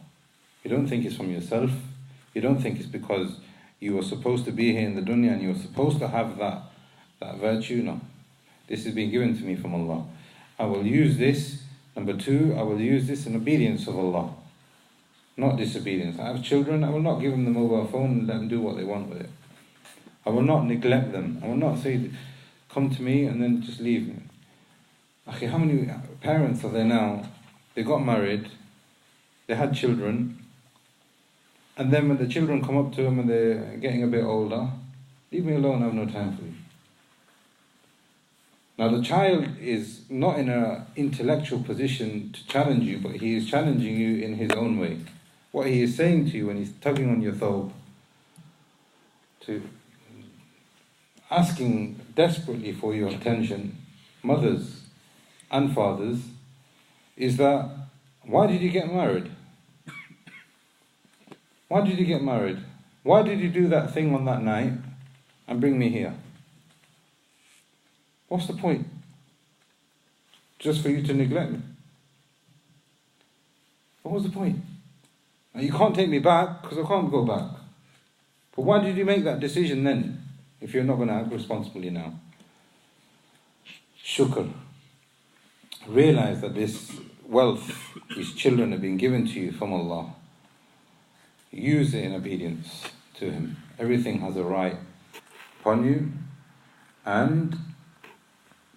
Speaker 1: You don't think it's from yourself. You don't think it's because you were supposed to be here in the dunya and you were supposed to have that virtue. No. This is being given to me from Allah. I will use this. Number two, I will use this in obedience of Allah, not disobedience. I have children, I will not give them the mobile phone and let them do what they want with it. I will not neglect them. I will not say, come to me and then just leave me. Okay, how many parents are there now? They got married, they had children, and then when the children come up to them and they're getting a bit older, leave me alone, I have no time for you. Now the child is not in an intellectual position to challenge you, but he is challenging you in his own way. What he is saying to you when he's tugging on your thobe, to asking desperately for your attention, mothers and fathers, is that, why did you get married? Why did you get married? Why did you do that thing on that night and bring me here? What's the point? Just for you to neglect me? What was the point? Now, you can't take me back because I can't go back. But why did you make that decision then, if you're not going to act responsibly now? Shukr. Realize that this wealth, these children have been given to you from Allah. Use it in obedience to Him. Everything has a right upon you, and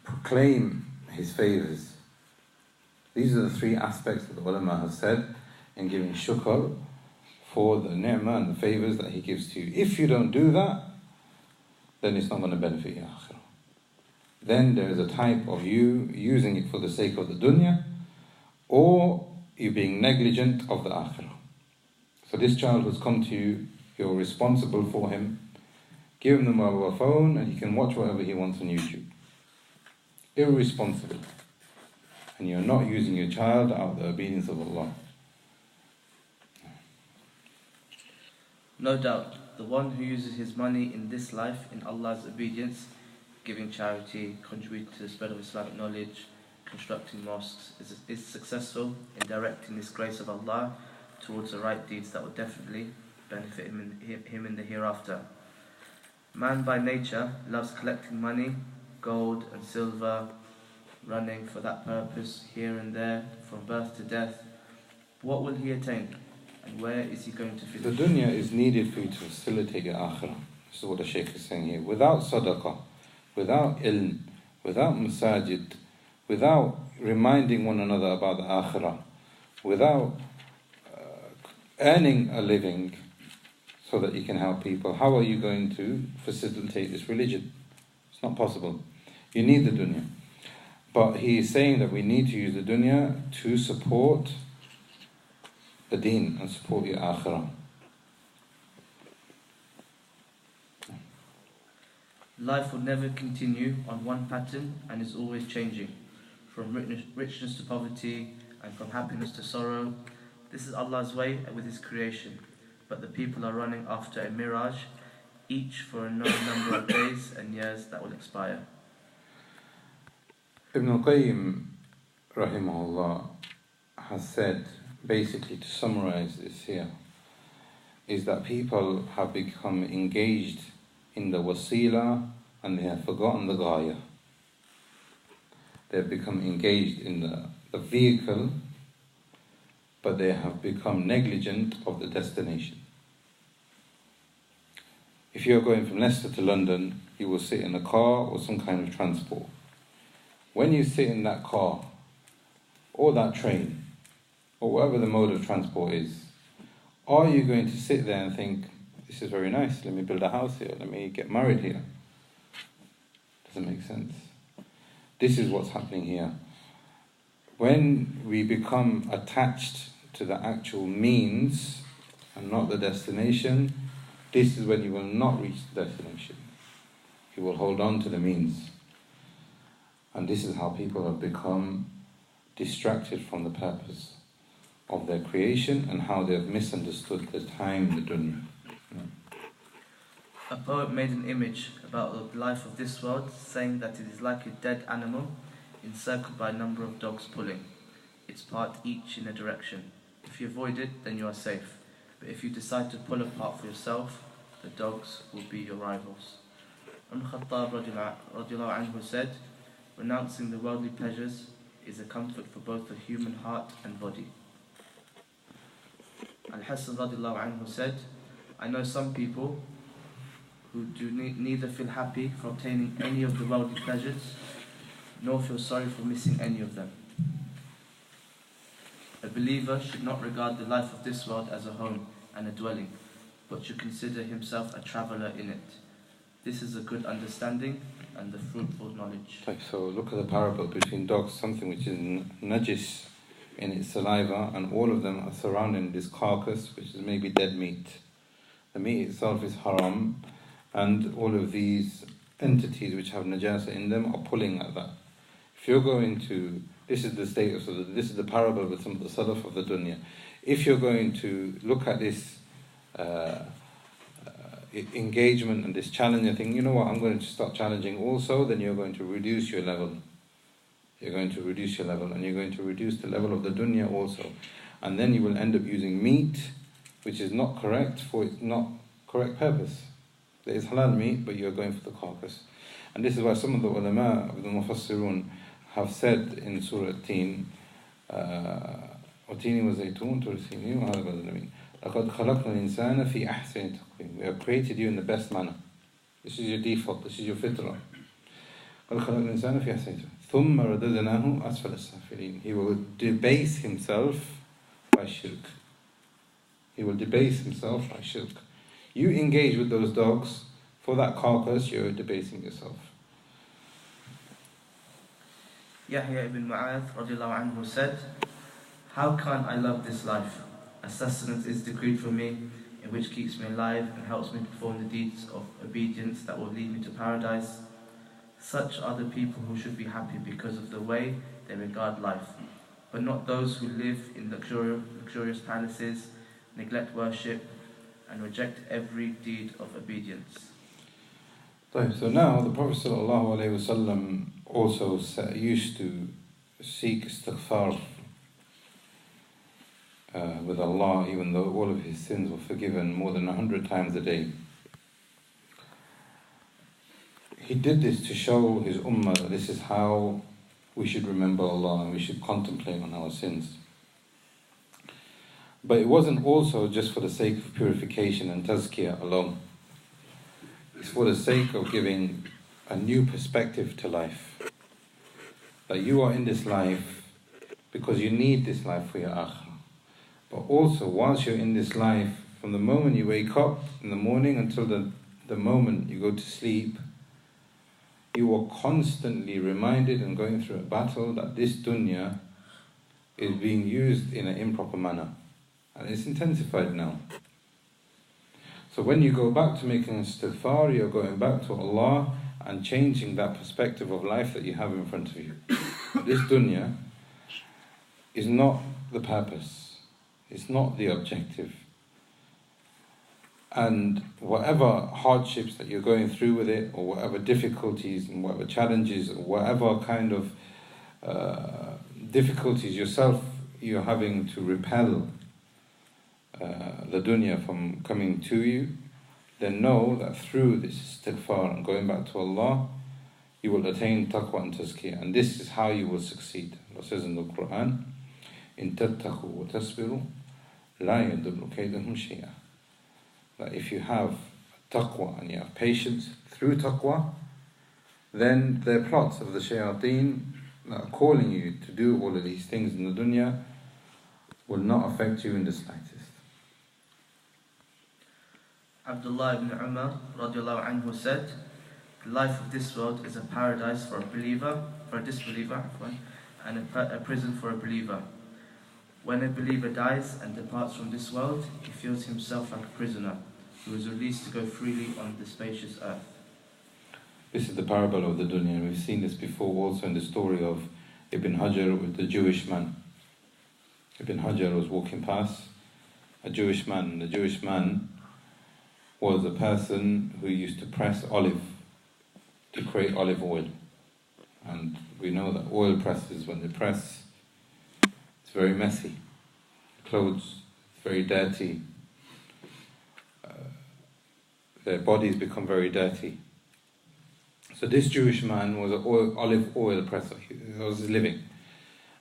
Speaker 1: proclaim His favours. These are the three aspects that the ulama have said in giving shukr for the ni'mah and the favours that He gives to you. If you don't do that, then it's not going to benefit your akhirah. Then there is a type of you using it for the sake of the dunya, or you being negligent of the akhirah. So this child who's come to you, you're responsible for him. Give him the mobile phone and he can watch whatever he wants on YouTube. Irresponsible. And you're not using your child out of the obedience of Allah.
Speaker 2: No doubt, the one who uses his money in this life in Allah's obedience, giving charity, contributing to the spread of Islamic knowledge, constructing mosques, is successful in directing this grace of Allah towards the right deeds that will definitely benefit him in the hereafter. Man by nature loves collecting money, gold and silver, running for that purpose here and there, from birth to death. What will he attain? And where is he going to finish?
Speaker 1: The dunya is needed for you to facilitate your akhirah. This is what the Shaykh is saying here. Without sadaqah, without ilm, without masajid, without reminding one another about the akhirah, without earning a living so that you can help people, how are you going to facilitate this religion? It's not possible. You need the dunya. But he is saying that we need to use the dunya to support the deen and support your akhirah.
Speaker 2: Life will never continue on one pattern and is always changing, from richness to poverty and from happiness to sorrow, This is Allah's way with His creation, but the people are running after a mirage, each for a known number of days and years that will expire.
Speaker 1: Ibn al-Qayyim, rahimahullah, has said, basically to summarize this here, is that people have become engaged in the wasila and they have forgotten the ghaya. They have become engaged in the vehicle, but they have become negligent of the destination. If you're going from Leicester to London, you will sit in a car or some kind of transport. When you sit in that car, or that train, or whatever the mode of transport is, are you going to sit there and think, this is very nice, let me build a house here, let me get married here? Doesn't make sense. This is what's happening here. When we become attached to the actual means and not the destination, this is when you will not reach the destination. You will hold on to the means. And this is how people have become distracted from the purpose of their creation and how they have misunderstood the time, the dunya.
Speaker 2: A poet made an image about the life of this world, saying that it is like a dead animal encircled by a number of dogs pulling, its part each in a direction. If you avoid it, then you are safe. But if you decide to pull apart for yourself, the dogs will be your rivals. Khattab radiallahu anhu said, renouncing the worldly pleasures is a comfort for both the human heart and body. Al-Hasan radiallahu anhu said, I know some people who do neither feel happy for obtaining any of the worldly pleasures, nor feel sorry for missing any of them. A believer should not regard the life of this world as a home and a dwelling, but should consider himself a traveller in it. This is a good understanding and the fruitful knowledge.
Speaker 1: Okay, so look at the parable between dogs, something which is najis in its saliva, and all of them are surrounding this carcass, which is maybe dead meat. The meat itself is haram, and all of these entities which have najasa in them are pulling at that. If you're going to, this is the status of this is the parable with some of the salaf of the dunya. If you're going to look at this engagement and this challenging thing, you know what, I'm going to start challenging also, then you're going to reduce your level. You're going to reduce your level, and you're going to reduce the level of the dunya also. And then you will end up using meat, which is not correct for its not correct purpose. There is halal meat, but you're going for the carcass. And this is why some of the ulama of the mufassirun have said in Surah At-Teen, وَتِينِ وَزَيْتُونَ تُرْسِينِ وَهَذَا بَذَلَ لَقَدْ خَلَقْنَا الْإِنسَانَ فِي أَحْسَنِ تَقْوِيمٍ. We have created you in the best manner. This is your default, this is your fitrah. قَدْ خَلَقْنَا الْإِنسَانَ فِي أَحْسَنِ تَقْوِيمٍ ثُمَّ رَدَدْنَاهُ أَسْفَلَ السَّافِلِينَ. He will debase himself by shirk. He will debase himself by shirk. You engage with those dogs for that carcass, you're debasing yourself.
Speaker 2: Yahya ibn Mu'adh radiallahu anhu said, how can I love this life? A sustenance is decreed for me, in which keeps me alive and helps me perform the deeds of obedience that will lead me to paradise. Such are the people who should be happy because of the way they regard life, but not those who live in luxurious palaces, neglect worship, and reject every deed of obedience.
Speaker 1: So now the Prophet ﷺ also used to seek istighfar with Allah, even though all of his sins were forgiven more than 100 times a day. He did this to show his ummah that this is how we should remember Allah and we should contemplate on our sins. But it wasn't also just for the sake of purification and tazkiyah alone. It's for the sake of giving a new perspective to life. That you are in this life because you need this life for your akhirah. But also, whilst you're in this life, from the moment you wake up in the morning until the moment you go to sleep, you are constantly reminded and going through a battle that this dunya is being used in an improper manner. And it's intensified now. So when you go back to making istighfar, you're going back to Allah and changing that perspective of life that you have in front of you. This dunya is not the purpose. It's not the objective. And whatever hardships that you're going through with it, or whatever difficulties and whatever challenges, or whatever kind of difficulties yourself you're having to repel the dunya from coming to you, then know that through this istighfar and going back to Allah, you will attain taqwa and tazkiyah. And this is how you will succeed. Allah says in the Quran, إِن تَتَّقُوا وَتَصْبِرُوا لَا يَضُرُّ كَيْدُهُمْ شَيْئًا. That if you have taqwa and you have patience through taqwa, then the plots of the shayateen that are calling you to do all of these things in the dunya will not affect you in the slightest.
Speaker 2: Abdullah ibn Umar radiallahu anhu said, the life of this world is a paradise for a disbeliever, and a prison for a believer. When a believer dies and departs from this world, he feels himself like a prisoner who is released to go freely on the spacious earth.
Speaker 1: This is the parable of the dunya, and we've seen this before also in the story of Ibn Hajar with the Jewish man. Ibn Hajar was walking past a Jewish man, and the Jewish man was a person who used to press olive to create olive oil. And we know that oil presses, when they press, it's very messy. Clothes, very dirty. Their bodies become very dirty. So this Jewish man was an olive oil presser. He was his living.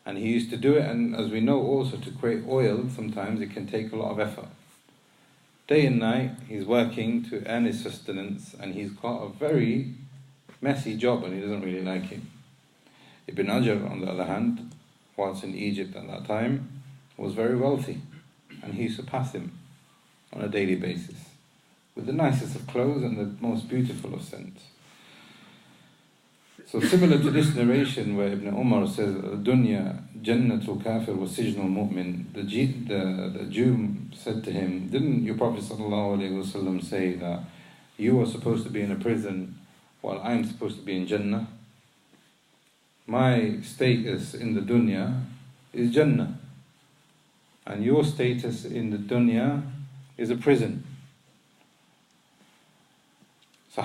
Speaker 1: And he used to do it, and as we know also, to create oil, sometimes it can take a lot of effort. Day and night, he's working to earn his sustenance, and he's got a very messy job, and he doesn't really like it. Ibn Hajar, on the other hand, whilst in Egypt at that time, was very wealthy, and he surpassed him on a daily basis, with the nicest of clothes and the most beautiful of scents. So similar to this narration where Ibn Umar says, Dunya jannatul kafir wa sijnul mu'min, the Jew said to him, didn't your Prophet ﷺ say that you are supposed to be in a prison while I'm supposed to be in Jannah? My status in the dunya is Jannah, and your status in the dunya is a prison. So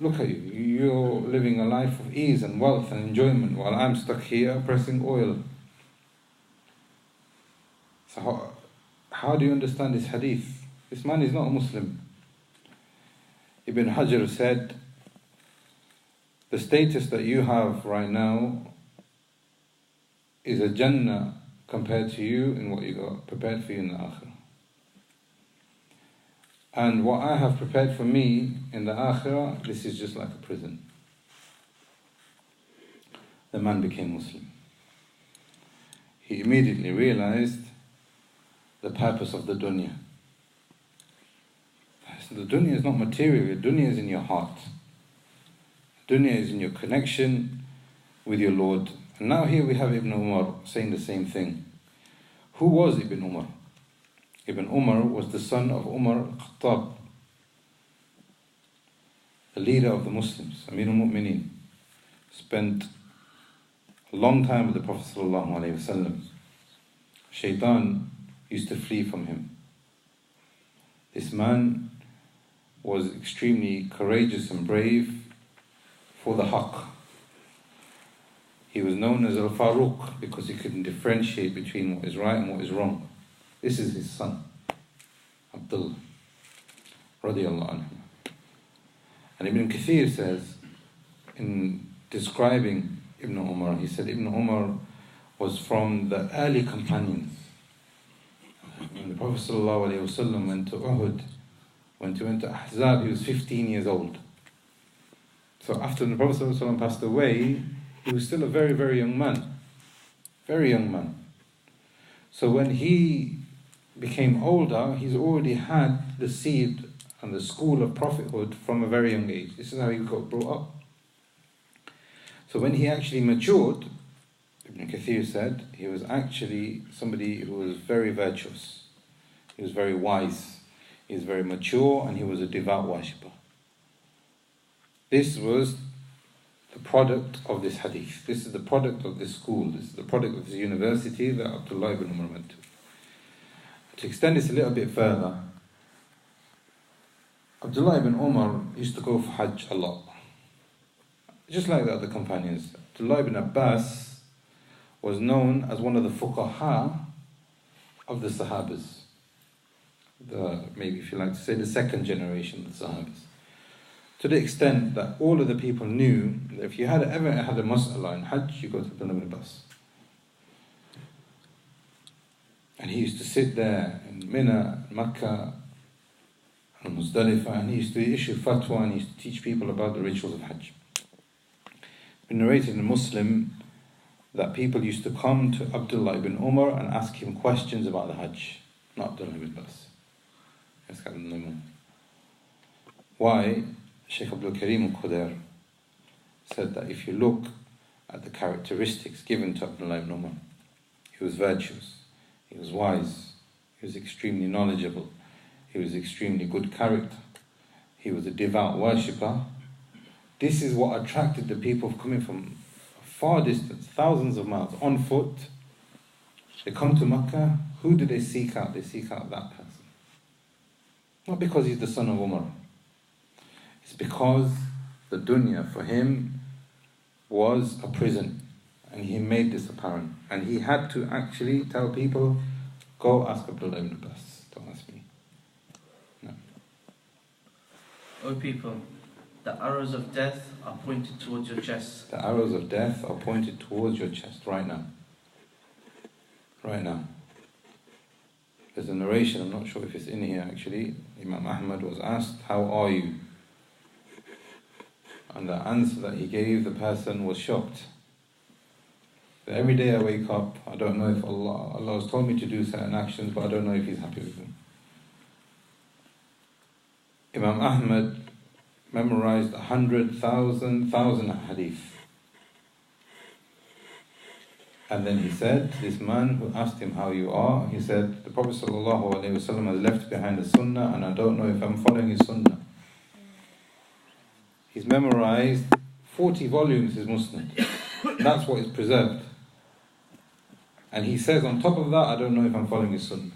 Speaker 1: look at you, you're living a life of ease and wealth and enjoyment while I'm stuck here pressing oil. So how do you understand this hadith? This man is not a Muslim. Ibn Hajar said, the status that you have right now is a Jannah compared to you and what you got prepared for you in the Akhirah. And what I have prepared for me in the Akhirah, this is just like a prison. The man became Muslim. He immediately realized the purpose of the dunya. The dunya is not material, the dunya is in your heart. The dunya is in your connection with your Lord. And now here we have Ibn Umar saying the same thing. Who was Ibn Umar? Ibn Umar was the son of Umar al-Khattab, the leader of the Muslims, Amir al-Mu'mineen. Spent a long time with the Prophet ﷺ. Shaitan used to flee from him. This man was extremely courageous and brave for the haqq. He was known as Al-Faruq because he couldn't differentiate between what is right and what is wrong. This is his son, Abdullah, radiallahu anhu. And Ibn Kathir says, in describing Ibn Umar, he said Ibn Umar was from the early companions. When the Prophet ﷺ went to Uhud, when he went to Ahzab, he was 15 years old. So after the Prophet ﷺ passed away, he was still a very, very young man. Very young man. So when he became older, he's already had the seed and the school of prophethood from a very young age. This is how he got brought up. So when he actually matured, Ibn Kathir said, he was actually somebody who was very virtuous. He was very wise. He was very mature, and he was a devout worshipper. This was the product of this hadith. This is the product of this school. This is the product of this university that Abdullah ibn Umar went to. To extend this a little bit further, Abdullah ibn Umar used to go for Hajj a lot. Just like the other companions. Abdullah ibn Abbas was known as one of the fuqaha of the Sahabas. Maybe if you like to say the second generation of the Sahabas. To the extent that all of the people knew that if you had ever had a mas'ala in Hajj, you go to Abdullah ibn Abbas. And he used to sit there in Mina, Makkah, and Muzdalifah, and he used to issue fatwa and he used to teach people about the rituals of Hajj. It's been narrated in Muslim that people used to come to Abdullah ibn Umar and ask him questions about the Hajj, not Abdullah ibn Abbas. Why? Shaykh Abdul Karim al-Qudair said that if you look at the characteristics given to Abdullah ibn Umar, he was virtuous, he was wise, he was extremely knowledgeable, he was extremely good character, he was a devout worshipper. This is what attracted the people coming from a far distance, thousands of miles, on foot. They come to Makkah. Who do they seek out? They seek out that person. Not because he's the son of Umar. It's because the dunya for him was a prison, and he made this apparent. And he had to actually tell people, go ask Abdullah ibn Abbas, don't ask me. No.
Speaker 2: O people, the arrows of death are pointed towards your chest.
Speaker 1: The arrows of death are pointed towards your chest right now. Right now. There's a narration, I'm not sure if it's in here actually. Imam Ahmad was asked, how are you? And the answer that he gave, the person was shocked. So every day I wake up, I don't know if Allah has told me to do certain actions, but I don't know if He's happy with them. Imam Ahmad memorized 100,000 hadith. And then he said, this man who asked him how you are, he said, the Prophet ﷺ has left behind a sunnah and I don't know if I'm following his sunnah. He's memorized 40 volumes, his Muslim. That's what is preserved. And he says, on top of that, I don't know if I'm following his sunnah.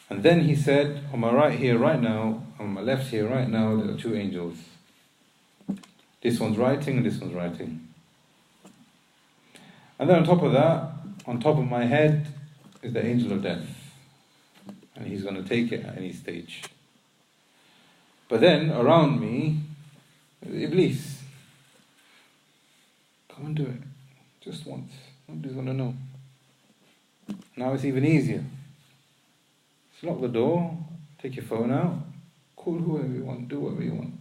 Speaker 1: And then he said, on my right here, right now, on my left here, right now, there are two angels. This one's writing and this one's writing. And then on top of that, on top of my head, is the angel of death. And he's going to take it at any stage. But then, around me, Iblis. Come and do it. Just once. Nobody's going to know. Now it's even easier. Just lock the door, take your phone out, call whoever you want, do whatever you want.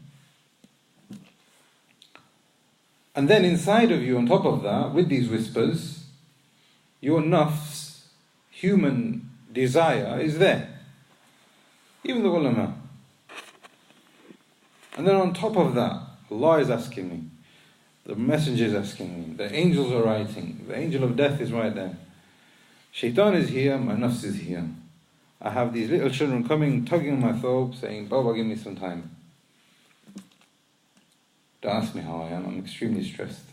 Speaker 1: And then inside of you, on top of that, with these whispers, your nafs, human desire, is there. Even the ulama. And then on top of that, Allah is asking me, the messenger is asking me, the angels are writing, the angel of death is right there. Shaitan is here, my nafs is here. I have these little children coming, tugging on my thobe, saying, Baba, give me some time. Don't ask me how I am, I'm extremely stressed.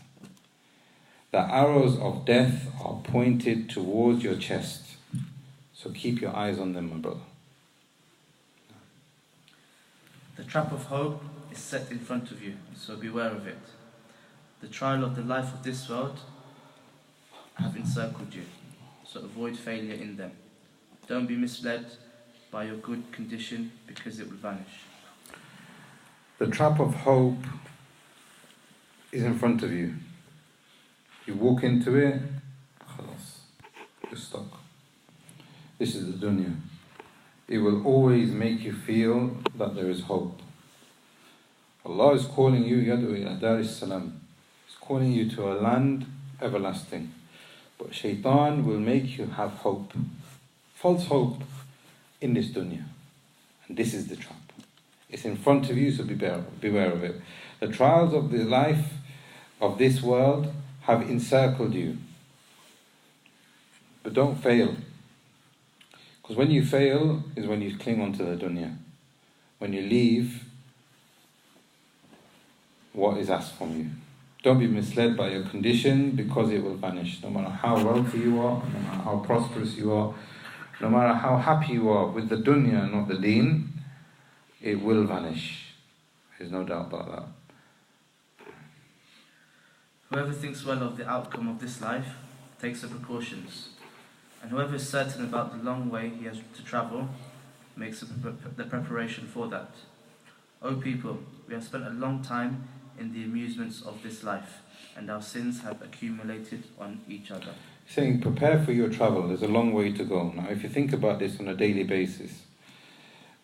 Speaker 1: The arrows of death are pointed towards your chest. So keep your eyes on them, my brother.
Speaker 2: The trap of hope is set in front of you, so beware of it. The trial of the life of this world have encircled you, so avoid failure in them. Don't be misled by your good condition, because it will vanish.
Speaker 1: The trap of hope is in front of you. You walk into it, khalas, you're stuck. This is the dunya. It will always make you feel that there is hope. Allah is calling you, Yadu ila Dar salam. He's calling you to a land everlasting. But shaitan will make you have hope. False hope in this dunya. And this is the trap. It's in front of you, so beware of it. The trials of the life of this world have encircled you. But don't fail. Because when you fail is when you cling onto the dunya. When you leave what is asked from you. Don't be misled by your condition, because it will vanish. No matter how wealthy you are, no matter how prosperous you are, no matter how happy you are with the dunya and not the deen, it will vanish. There's no doubt about that.
Speaker 2: Whoever thinks well of the outcome of this life takes the precautions, and whoever is certain about the long way he has to travel makes the preparation for that. O people, we have spent a long time in the amusements of this life, and our sins have accumulated on each other.
Speaker 1: Saying, prepare for your travel, there's a long way to go. Now, if you think about this on a daily basis,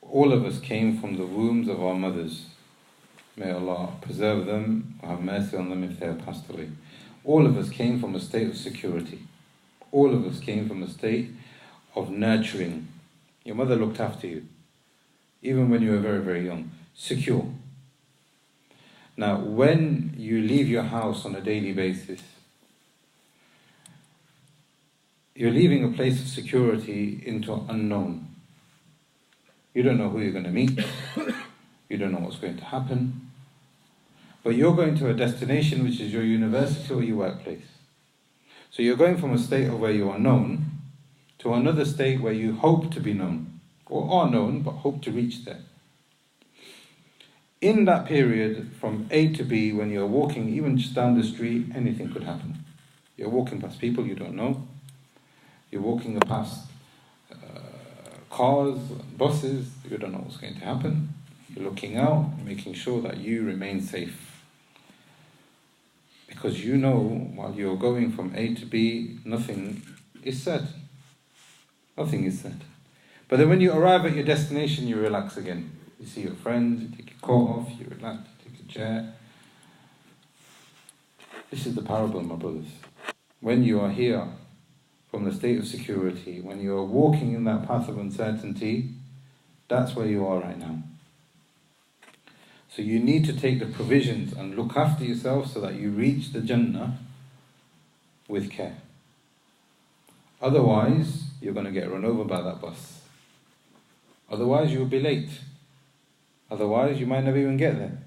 Speaker 1: all of us came from the wombs of our mothers. May Allah preserve them, or have mercy on them if they have passed away. All of us came from a state of security. All of us came from a state of nurturing. Your mother looked after you, even when you were very, very young. Secure. Now, when you leave your house on a daily basis, you're leaving a place of security into unknown. You don't know who you're going to meet. You don't know what's going to happen. But you're going to a destination which is your university or your workplace. So you're going from a state of where you are known to another state where you hope to be known, or are known but hope to reach there. In that period, from A to B, when you're walking, even just down the street, anything could happen. You're walking past people you don't know. You're walking past cars, buses, you don't know what's going to happen. You're looking out, making sure that you remain safe. Because you know, while you're going from A to B, nothing is certain. Nothing is certain. But then when you arrive at your destination, you relax again. You see your friends, you take your coat off, you relax, you take a chair. This is the parable, my brothers. When you are here from the state of security, when you are walking in that path of uncertainty, that's where you are right now. So you need to take the provisions and look after yourself so that you reach the Jannah with care. Otherwise, you're going to get run over by that bus. Otherwise, you'll be late. Otherwise, you might never even get there.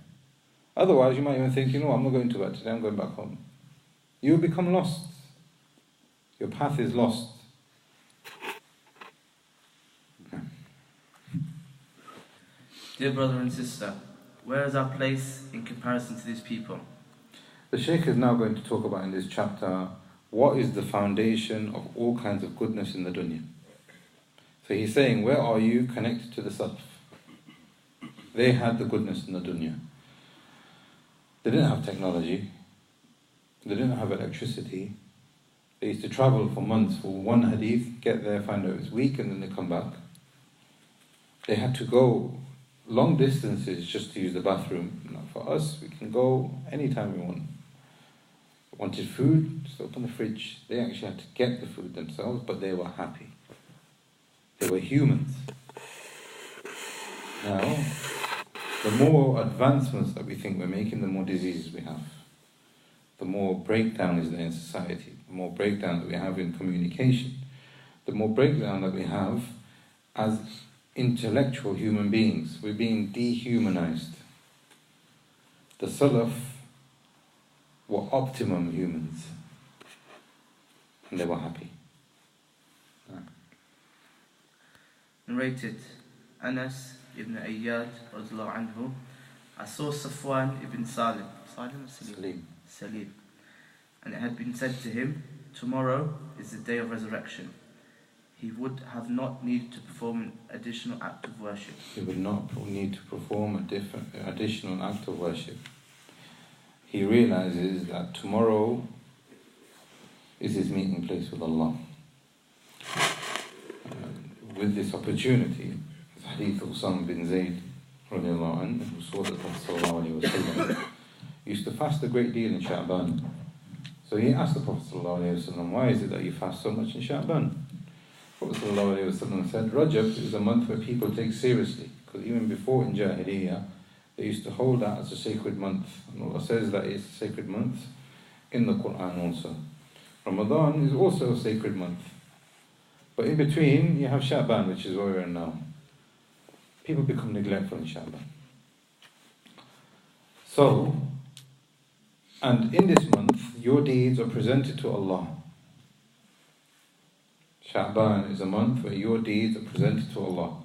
Speaker 1: Otherwise, you might even think, I'm not going to work today, I'm going back home. You'll become lost. Your path is lost.
Speaker 2: Dear brother and sister, where is our place in comparison to these people?
Speaker 1: The Shaykh is now going to talk about in this chapter what is the foundation of all kinds of goodness in the dunya. So he's saying, where are you connected to the Salaf? They had the goodness in the dunya. They didn't have technology. They didn't have electricity. They used to travel for months for one hadith, get there, find out it's weak, and then they come back. They had to go long distances just to use the bathroom. For us, we can go anytime we want. Wanted food, just open the fridge. They actually had to get the food themselves, but they were happy. They were humans. Now, the more advancements that we think we're making, the more diseases we have. The more breakdown is there in society, the more breakdown that we have in communication, the more breakdown that we have as intellectual human beings. We're being dehumanized. The Salaf were optimum humans, and they were happy.
Speaker 2: Narrated, Anas ibn Ayyad radiallahu anhu, I saw Safwan ibn Salim Salim, and it had been said to him, tomorrow is the day of resurrection. He would have not needed to perform an additional act of worship.
Speaker 1: He would not need to perform a additional act of worship. He realizes that tomorrow is his meeting place with Allah. With this opportunity, the hadith of Usama bin Zayd radiallahu anhu, who saw the Prophet sallallahu alayhi wa sallam, used to fast a great deal in Sha'ban. So he asked the Prophet sallallahu alayhi wa sallam, why is it that you fast so much in Sha'ban? The Prophet sallallahu alayhi wa sallam said, Rajab is a month where people take seriously, because even before in Jahiliyyah, they used to hold that as a sacred month. And Allah says that it's a sacred month in the Quran also. Ramadan is also a sacred month. But in between, you have Sha'ban, which is where we're in now. People become neglectful in Sha'ban. So, and in this month, your deeds are presented to Allah. Sha'ban is a month where your deeds are presented to Allah.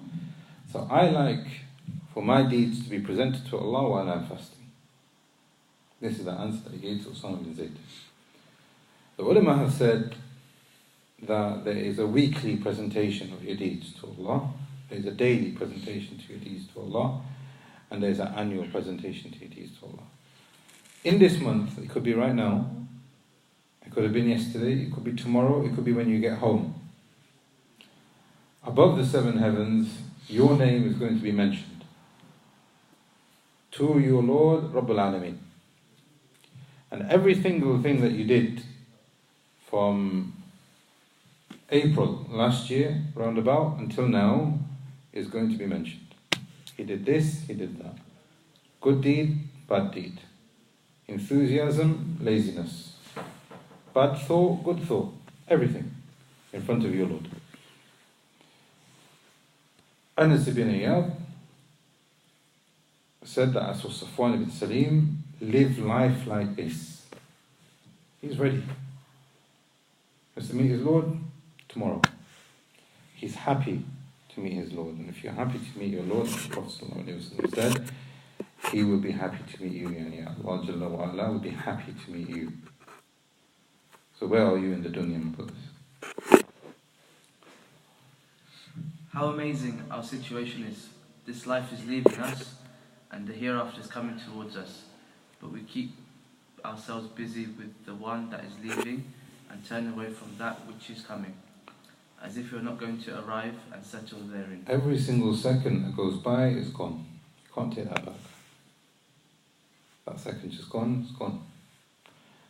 Speaker 1: So I like for my deeds to be presented to Allah while I'm fasting. This is the answer that he gave to Usama bin Zayd. The ulama have said that there is a weekly presentation of your deeds to Allah, there is a daily presentation to your deeds to Allah, and there is an annual presentation to your deeds to Allah. In this month, it could be right now, it could have been yesterday, it could be tomorrow, it could be when you get home. Above the seven heavens, your name is going to be mentioned. To your Lord, Rabbul Alameen. And every single thing that you did from April last year, roundabout, until now, is going to be mentioned. He did this, he did that. Good deed, bad deed. Enthusiasm, laziness. Bad thought, good thought. Everything in front of your Lord. Anas ibn Iyad said that as for Safwan ibn Salim, live life like this. He's ready. He wants to meet his Lord tomorrow. He's happy to meet his Lord. And if you're happy to meet your Lord, the Prophet ﷺ said, He will be happy to meet you. Yani Allah Jalla wa Ala will be happy to meet you. So where are you in the dunya, my brothers?
Speaker 2: How amazing our situation is. This life is leaving us and the hereafter is coming towards us. But we keep ourselves busy with the one that is leaving and turn away from that which is coming, as if you're not going to arrive and settle therein.
Speaker 1: Every single second that goes by is gone. You can't take that back. That second just gone, it's gone.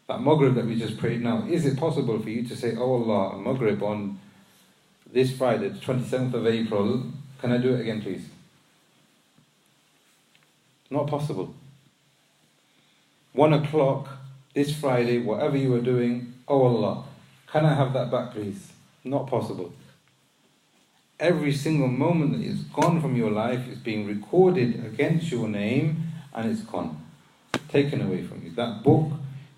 Speaker 1: That Maghrib that we just prayed now, is it possible for you to say, oh Allah, Maghrib on this Friday, the 27th of April, can I do it again please? Not possible. 1 o'clock this Friday, whatever you were doing, oh Allah, can I have that back please? Not possible. Every single moment that is gone from your life is being recorded against your name and it's gone. Taken away from you. That book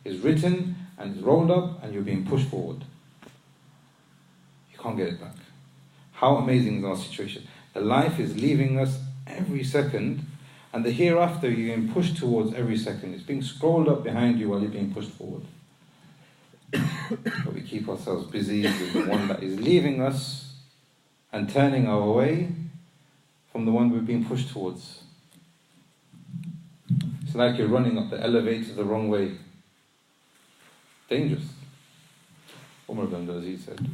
Speaker 1: is written and is rolled up and you're being pushed forward. You can't get it back. How amazing is our situation. The life is leaving us every second and the hereafter you're being pushed towards every second. It's being scrolled up behind you while you're being pushed forward. But we keep ourselves busy with the one that is leaving us and turning our way from the one we're being pushed towards. It's like you're running up the elevator the wrong way. Dangerous. Umar ibn Abdul Aziz said.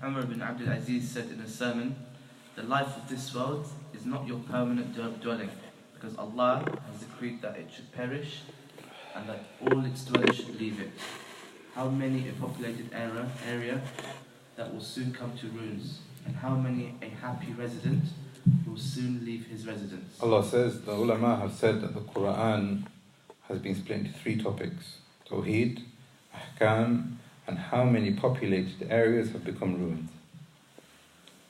Speaker 2: Umar ibn Abdul Aziz said in a sermon, the life of this world is not your permanent dwelling, because Allah has decreed that it should perish and that all its dwellers should leave it. How many a populated area that will soon come to ruins, and how many a happy resident will soon leave his residence. Allah
Speaker 1: says, the ulama have said that the Quran has been split into 3 topics. Tawheed, Ahkam, and how many populated areas have become ruined.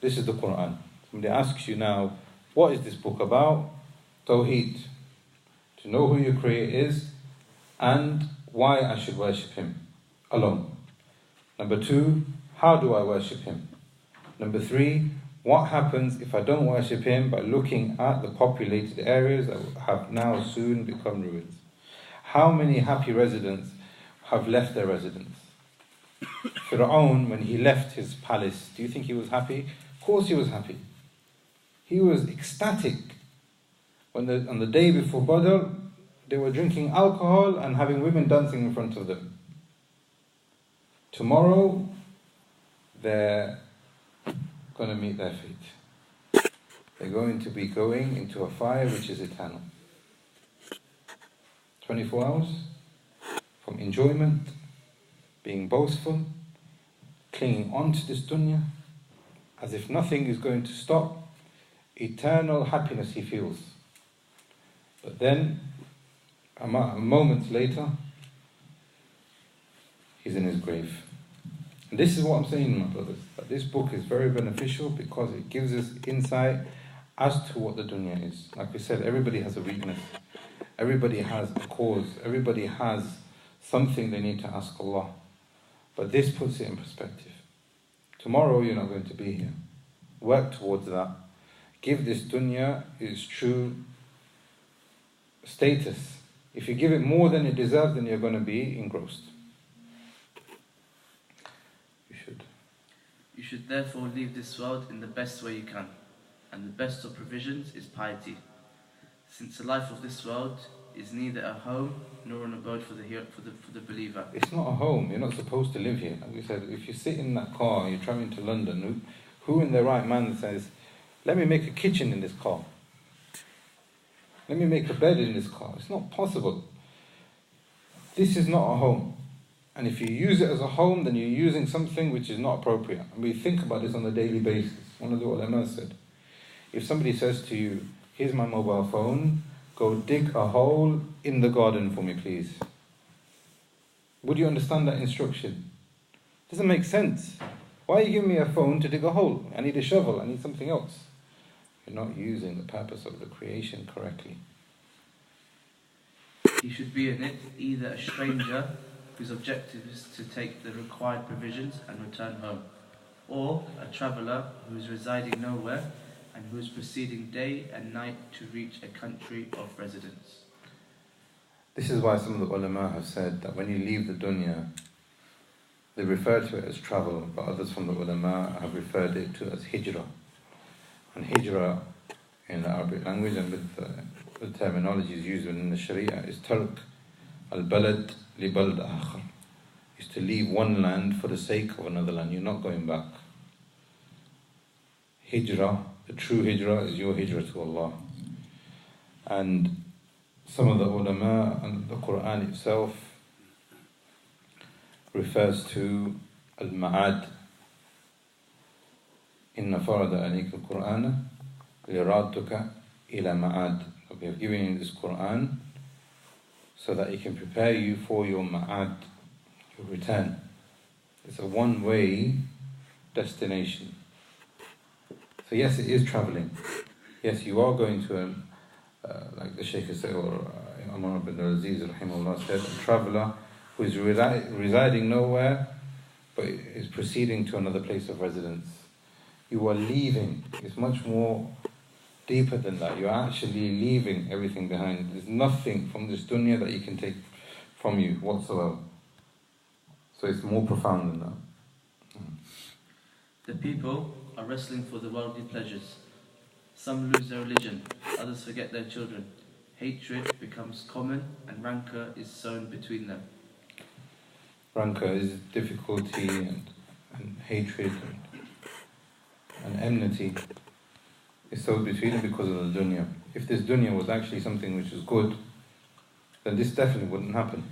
Speaker 1: This is the Quran. Somebody asks you now, what is this book about? Tawheed. To know who your Creator is and why I should worship Him alone. Number 2, how do I worship Him? Number 3, what happens if I don't worship Him by looking at the populated areas that have now soon become ruins? How many happy residents have left their residence? Fir'aun, when he left his palace, do you think he was happy? Of course he was happy. He was ecstatic. On the day before Badr, they were drinking alcohol and having women dancing in front of them. Tomorrow, they're going to meet their fate. They're going to be going into a fire which is eternal. 24 hours from enjoyment, being boastful, clinging on to this dunya, as if nothing is going to stop. Eternal happiness he feels. But then, a moment later, he's in his grave. And this is what I'm saying, my brothers, that this book is very beneficial because it gives us insight as to what the dunya is. Like we said, everybody has a weakness. Everybody has a cause. Everybody has something they need to ask Allah. But this puts it in perspective. Tomorrow you're not going to be here. Work towards that. Give this dunya its true status. If you give it more than it deserves, then you're going to be engrossed.
Speaker 2: You should therefore leave this world in the best way you can, and the best of provisions is piety, since the life of this world is neither a home nor an abode for the believer.
Speaker 1: It's not a home. You're not supposed to live here. Like we said, if you sit in that car, you're traveling to London, who in their right mind says, let me make a kitchen in this car? Let me make a bed in this car? It's not possible. This is not a home. And if you use it as a home, then you're using something which is not appropriate. And we think about this on a daily basis. One of the ulama said, if somebody says to you, here's my mobile phone, go dig a hole in the garden for me, please. Would you understand that instruction? It doesn't make sense. Why are you giving me a phone to dig a hole? I need a shovel, I need something else. You're not using the purpose of the creation correctly.
Speaker 2: He should be in it either a stranger whose objective is to take the required provisions and return home, or a traveller who is residing nowhere and who is proceeding day and night to reach a country of residence.
Speaker 1: This is why some of the ulama have said that when you leave the dunya, they refer to it as travel, but others from the ulama have referred it to as hijrah. And hijrah in the Arabic language and with the terminologies used in the Sharia is tark al-balad li bald akhar, is to leave one land for the sake of another land. You're not going back. Hijrah, the true hijrah, is your hijrah to Allah. And some of the ulama and the Quran itself refers to al-ma'ad. Inna farada alayka al-Qur'ana liradtuka ila ma'ad. We have given you this Quran so that it can prepare you for your ma'ad, your return. It's a one-way destination. So yes, it is traveling. Yes, you are going to, like the Shaykh said, or Umar ibn al-Aziz rahimahullah said, a traveller who is residing nowhere, but is proceeding to another place of residence. You are leaving. It's much more deeper than that. You're actually leaving everything behind. There's nothing from this dunya that you can take from you whatsoever. So it's more profound than that.
Speaker 2: The people are wrestling for the worldly pleasures. Some lose their religion, others forget their children. Hatred becomes common and rancor is sown between them.
Speaker 1: Rancor is difficulty and hatred and enmity is sown between them because of the dunya. If this dunya was actually something which is good, then this definitely wouldn't happen.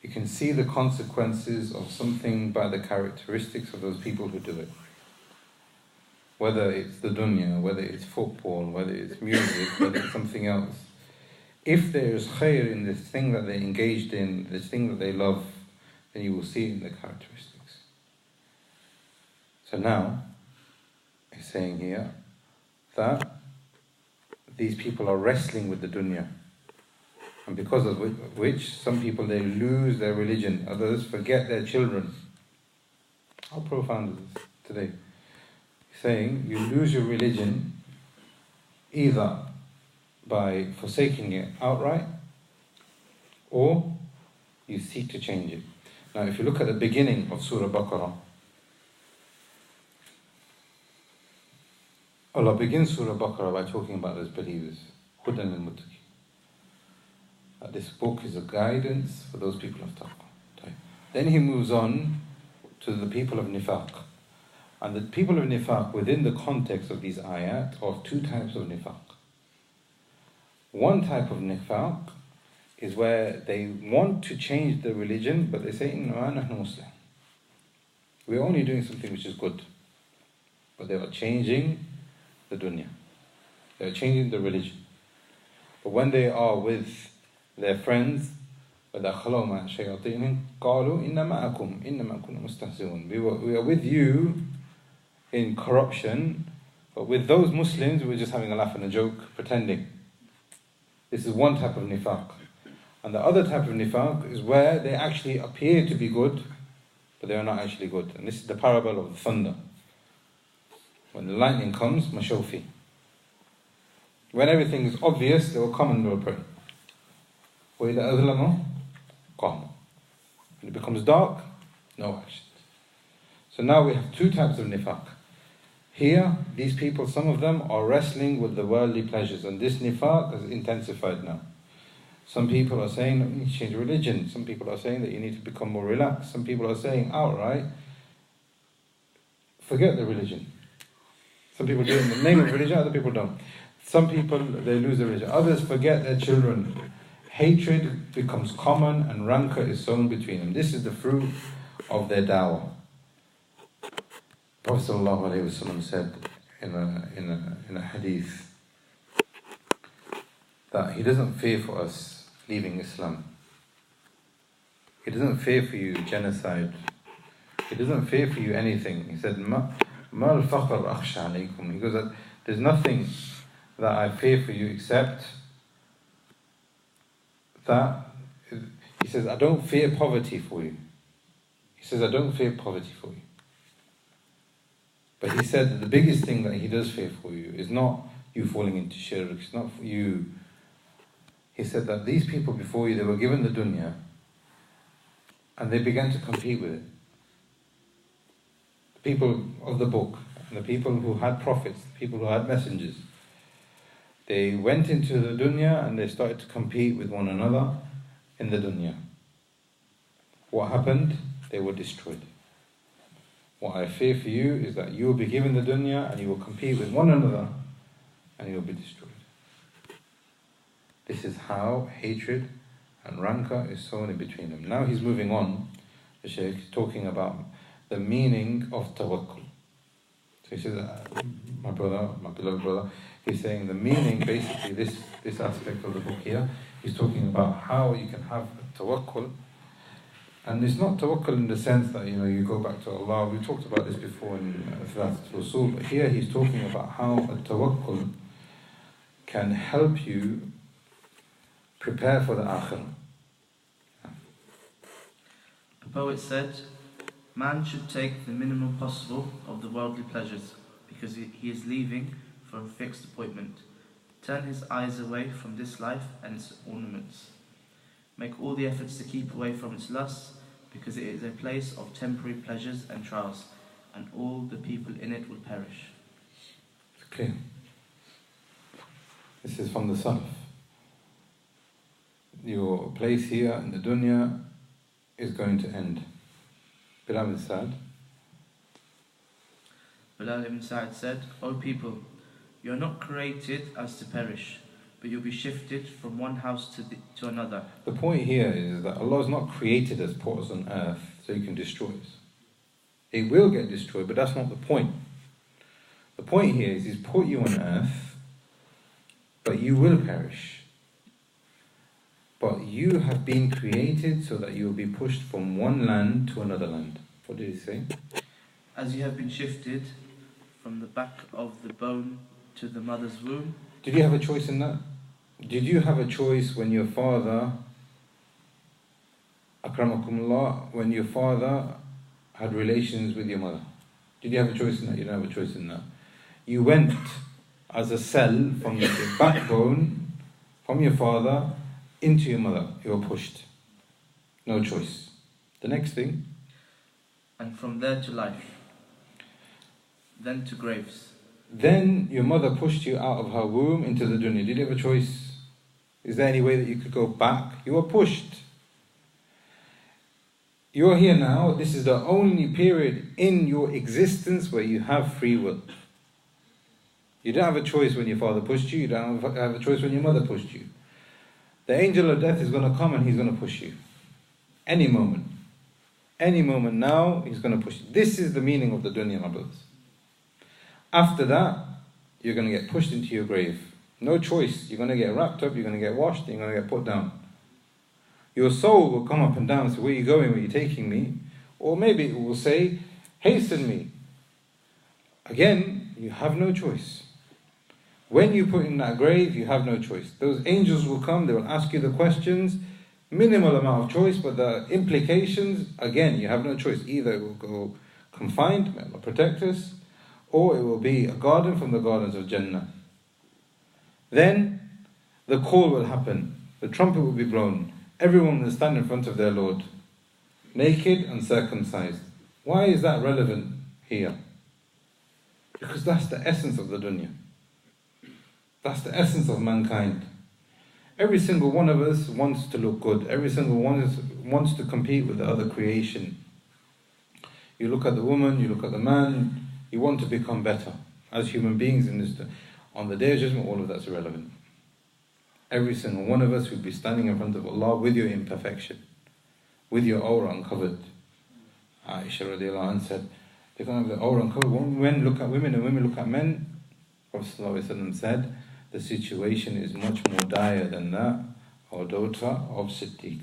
Speaker 1: You can see the consequences of something by the characteristics of those people who do it. Whether it's the dunya, whether it's football, whether it's music, whether it's something else. If there is khair in this thing that they engaged in, this thing that they love, then you will see it in the characteristics. So now, he's saying here that these people are wrestling with the dunya. And because of which, some people, they lose their religion, others forget their children. How profound is this today? He's saying you lose your religion either by forsaking it outright, or you seek to change it. Now if you look at the beginning of Surah Baqarah, Allah begins Surah Baqarah by talking about those believers. Hudan lil-muttaqin. This book is a guidance for those people of taqwa. Then he moves on to the people of nifaq. And the people of nifaq, within the context of these ayat, are two types of nifaq. One type of nifaq is where they want to change the religion, but they say, "Innama nahnu muslim." We're only doing something which is good. But they are changing the dunya. They are changing the religion. But when they are with their friends, وَدَخَلَوْا مَعَ الشَّيَاطِينِ قَالُوا إِنَّ مَعَكُمْ إِنَّمَا كُنَّا مُسْتَهْزِئُونَ. We are with you in corruption, but with those Muslims we're just having a laugh and a joke, pretending. This is one type of nifaq. And the other type of nifaq is where they actually appear to be good, but they are not actually good. And this is the parable of the thunder. When the lightning comes, mashofi. When everything is obvious, they will come and they will pray. وَإِذَا أَظْلَمُوا قَامُوا. When it becomes dark, no action. So now we have two types of nifaq. Here, these people, some of them are wrestling with the worldly pleasures, and this nifaq has intensified now. Some people are saying that you need to change religion. Some people are saying that you need to become more relaxed. Some people are saying outright, forget the religion. Some people do it in the name of religion, other people don't. Some people, they lose their religion. Others forget their children. Hatred becomes common and rancor is sown between them. This is the fruit of their dawah. Prophet ﷺ said in a hadith that he doesn't fear for us leaving Islam. He doesn't fear for you genocide. He doesn't fear for you anything. He said, "Ma al-faqr akhsha alaykum." He goes that there's nothing that I fear for you except that. He says, I don't fear poverty for you. He says, I don't fear poverty for you. But he said that the biggest thing that he does fear for you is not you falling into shirk, it's not for you. He said that these people before you, they were given the dunya and they began to compete with it. The people of the book, and the people who had prophets, the people who had messengers, they went into the dunya and they started to compete with one another in the dunya. What happened? They were destroyed. What I fear for you is that you will be given the dunya and you will compete with one another and you will be destroyed. This is how hatred and rancor is sown in between them. Now he's moving on, the Shaykh is talking about the meaning of tawakkul. So he says, my brother, my beloved brother, he's saying the meaning, basically this aspect of the book here, he's talking about how you can have tawakkul. And it's not tawakkul in the sense that, you go back to Allah. We talked about this before in Thalathatul Usul, but here he's talking about how a tawakkul can help you prepare for the akhirah.
Speaker 2: The poet said, man should take the minimum possible of the worldly pleasures, because he is leaving for a fixed appointment. Turn his eyes away from this life and its ornaments. Make all the efforts to keep away from its lusts, because it is a place of temporary pleasures and trials, and all the people in it will perish.
Speaker 1: Okay. This is from the Salaf. Your place here in the dunya is going to end. Bilal ibn Sa'd.
Speaker 2: Bilal ibn Sa'd said, O people, you are not created as to perish, but you'll be shifted from one house to another.
Speaker 1: The point here is that Allah has not created us, put us on earth so He can destroy us. It will get destroyed, but that's not the point. The point here is He's put you on earth, but you will perish. But you have been created so that you will be pushed from one land to another land. What did He say?
Speaker 2: As you have been shifted from the back of the bone to the mother's womb.
Speaker 1: Did you have a choice in that? Did you have a choice when your father, akramakumullah, when your father had relations with your mother? Did you have a choice in that? You don't have a choice in that. You went as a cell from the backbone, from your father, into your mother. You were pushed. No choice. The next thing.
Speaker 2: And from there to life. Then to graves.
Speaker 1: Then your mother pushed you out of her womb into the dunya. Did you have a choice? Is there any way that you could go back? You were pushed. You're here now. This is the only period in your existence where you have free will. You don't have a choice when your father pushed you. You don't have a choice when your mother pushed you. The angel of death is going to come and he's going to push you. Any moment. Any moment now, he's going to push you. This is the meaning of the dunya, my brothers. After that, you're going to get pushed into your grave. No choice. You're going to get wrapped up, you're going to get washed, you're going to get put down. Your soul will come up and down and say, where are you going? Where are you taking me? Or maybe it will say, hasten me. Again, you have no choice. When you put in that grave, you have no choice. Those angels will come, they will ask you the questions. Minimal amount of choice, but the implications, again, you have no choice. Either it will go confined, may Allah protect us, or it will be a garden from the gardens of Jannah. Then the call will happen, the trumpet will be blown, everyone will stand in front of their Lord, naked and circumcised. Why is that relevant here? Because that's the essence of the dunya. That's the essence of mankind. Every single one of us wants to look good. Every single one wants to compete with the other creation. You look at the woman, you look at the man, you want to become better. As human beings in this, on the Day of Judgment, all of that's irrelevant. Every single one of us will be standing in front of Allah with your imperfection, with your aura uncovered. Aisha radiallahu anha said, they're going to have the aura uncovered. When men look at women and women look at men, Prophet ﷺ said, the situation is much more dire than that, O daughter of Siddiq.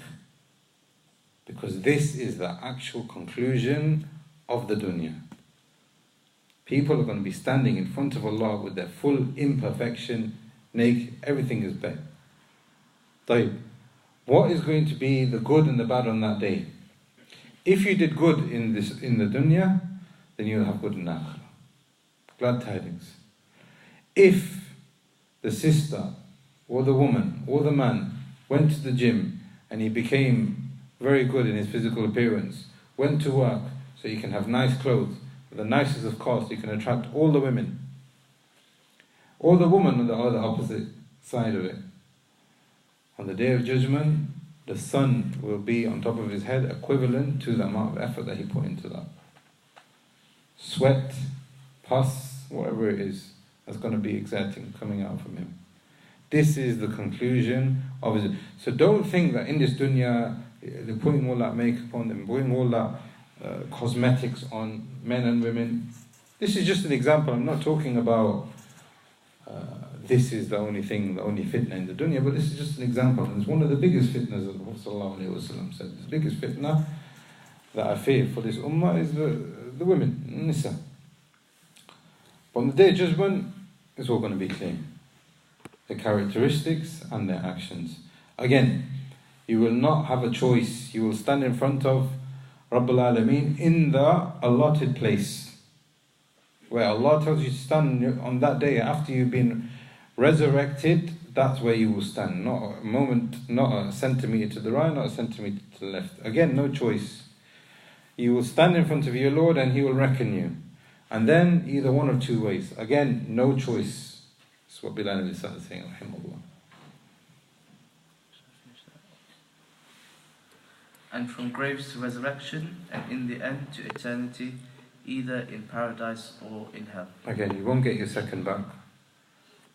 Speaker 1: Because this is the actual conclusion of the dunya. People are going to be standing in front of Allah with their full imperfection, naked, everything is bad. What is going to be the good and the bad on that day? If you did good in the dunya, then you'll have good in akhirah. Glad tidings. If the sister or the woman or the man went to the gym and he became very good in his physical appearance, went to work so he can have nice clothes, the nicest of cars, so he can attract all the women, or the woman on the other opposite side of it, on the Day of Judgment, the sun will be on top of his head equivalent to the amount of effort that he put into that. Sweat, pus, whatever it is, that's going to be exerting, coming out from him. This is the conclusion of it. So don't think that in this dunya, they're putting all that makeup on them, putting all that cosmetics on men and women. This is just an example. I'm not talking about this is the only thing, the only fitna in the dunya, but this is just an example. And it's one of the biggest fitnas that the Prophet ﷺ said. The biggest fitna that I fear for this ummah is the women, nisa. But on the Day of Judgment, it's all going to be clear. Their characteristics and their actions. Again, you will not have a choice. You will stand in front of Rabbul Alameen in the allotted place, where Allah tells you to stand on that day after you've been resurrected. That's where you will stand. Not a moment, not a centimeter to the right, not a centimeter to the left. Again, no choice. You will stand in front of your Lord and He will reckon you. And then either one of two ways. Again, no choice. That's what Bilal is saying, rahimahullah.
Speaker 2: And from graves to resurrection, and in the end to eternity, either in paradise or in hell.
Speaker 1: Again, you won't get your second back.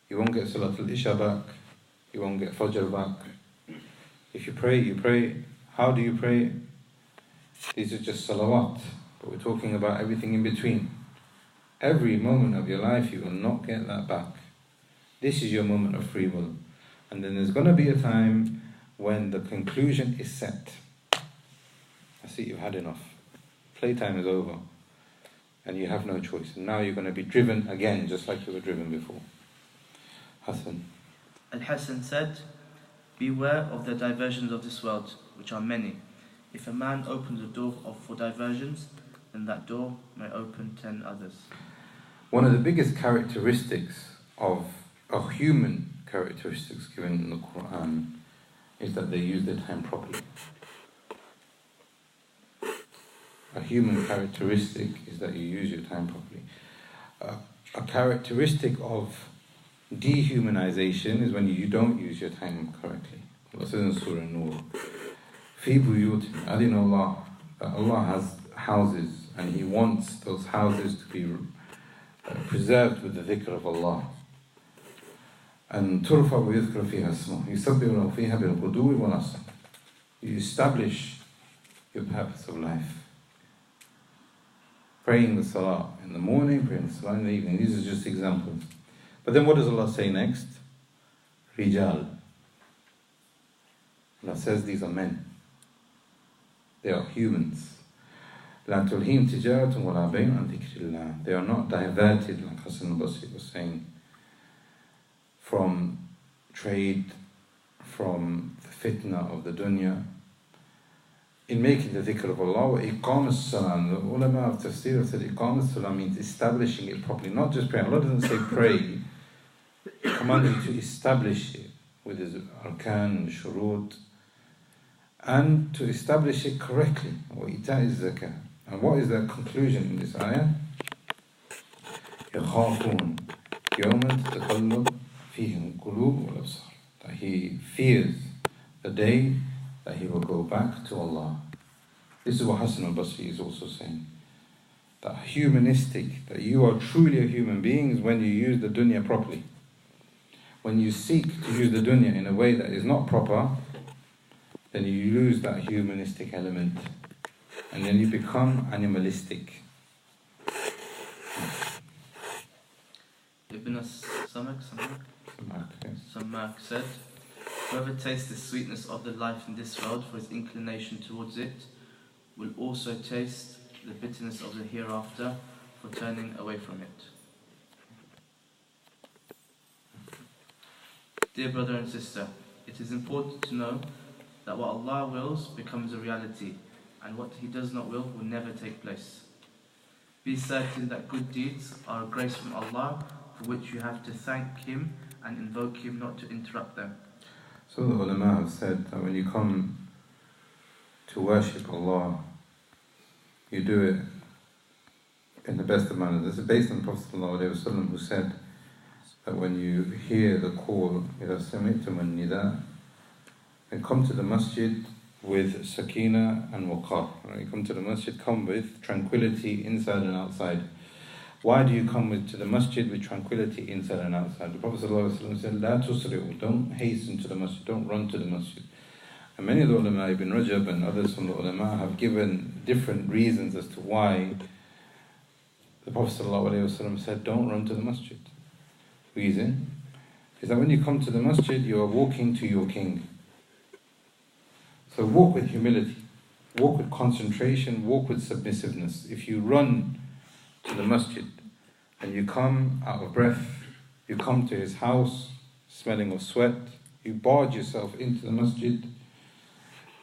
Speaker 1: You won't get Salatul Isha back. You won't get Fajr back. If you pray, you pray. How do you pray? These are just salawat. But we're talking about everything in between. Every moment of your life, you will not get that back. This is your moment of free will. And then there's going to be a time when the conclusion is set. That's it, you've had enough. Playtime is over. And you have no choice. And now you're going to be driven again, just like you were driven before. Hassan.
Speaker 2: Al-Hassan said, beware of the diversions of this world, which are many. If a man opens a door for diversions, then that door may open 10 others.
Speaker 1: One of the biggest characteristics of human characteristics given in the Quran is that they use their time properly. A human characteristic is that you use your time properly. A characteristic of dehumanization is when you don't use your time correctly. Allah says in Surah Nur, Fi buyutin, adin Allah, that Allah has houses and He wants those houses to be preserved with the dhikr of Allah. And turfa wa yudhkar fiha ismuh, yusabbihu fiha bil quduwi wal asr. You establish your purpose of life. Praying the salah in the morning, praying the salah in the evening. These are just examples. But then what does Allah say next? Rijal. Allah says these are men. They are humans. لا تلهيهم تجارة ولا بيع عن ذكر الله. They are not diverted, like Hassan al-Basri was saying, from trade, from the fitna of the dunya, in making the dhikr of Allah, wa iqam as-salam. The ulama of tafsir have said iqam as-salam means establishing it properly, not just praying. Allah doesn't say pray, commanding you to establish it with His arkan and shurut, and to establish it correctly. Wa ita'iz zakah. And what is the conclusion in this ayah? يَخَافُونَ يَوْمًا تَتَقَلَّبُ فِيهِ الْقُلُوبُ وَالْأَبْصَارُ. That he fears the day that he will go back to Allah. This is what Hassan al-Basri is also saying. That humanistic, that you are truly a human being is when you use the dunya properly. When you seek to use the dunya in a way that is not proper, then you lose that humanistic element. And then you become animalistic.
Speaker 2: Ibn Samak said, whoever tastes the sweetness of the life in this world for his inclination towards it, will also taste the bitterness of the hereafter for turning away from it. Dear brother and sister, it is important to know that what Allah wills becomes a reality, and what He does not will never take place. Be certain that good deeds are a grace from Allah, for which you have to thank Him and invoke Him not to interrupt them.
Speaker 1: So the ulama have said that when you come to worship Allah, you do it in the best of manners. This is based on the Prophet ﷺ, who said that when you hear the call, إِذَا سَمِعْتُمُ النِّدَاءَ, then come to the masjid with sakina and waqar. Right? You come to the masjid, come with tranquility inside and outside. Why do you come to the masjid with tranquility inside and outside? The Prophet ﷺ said, "La tusri'u," don't hasten to the masjid, don't run to the masjid. And many of the ulama, Ibn Rajab and others from the ulama, have given different reasons as to why the Prophet ﷺ said, don't run to the masjid. Reason is that when you come to the masjid, you are walking to your king. So walk with humility, walk with concentration, walk with submissiveness. If you run to the masjid and you come out of breath, you come to his house smelling of sweat, you barge yourself into the masjid,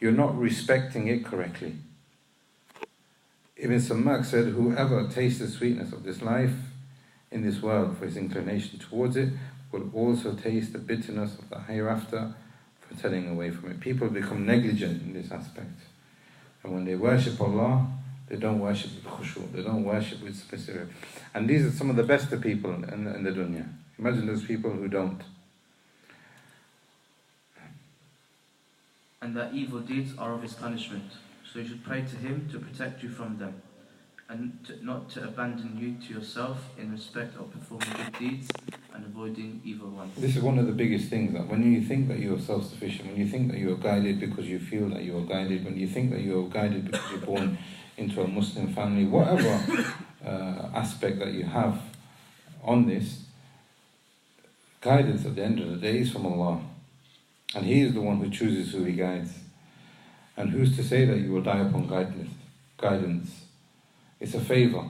Speaker 1: you're not respecting it correctly. Ibn Samak said, whoever tastes the sweetness of this life in this world for his inclination towards it will also taste the bitterness of the hereafter for turning away from it. People become negligent in this aspect. And when they worship Allah, they don't worship with khushu', they don't worship with specific. And these are some of the best of people in the dunya. Imagine those people who don't.
Speaker 2: And that evil deeds are of His punishment. So you should pray to Him to protect you from them, and not to abandon you to yourself in respect of performing good deeds and avoiding evil ones.
Speaker 1: This is one of the biggest things, that when you think that you are self-sufficient, when you think that you are guided because you feel that you are guided, when you think that you are guided because you're born into a Muslim family, whatever aspect that you have on this, guidance at the end of the day is from Allah. And He is the one who chooses who He guides. And who's to say that you will die upon guidance? It's a favor.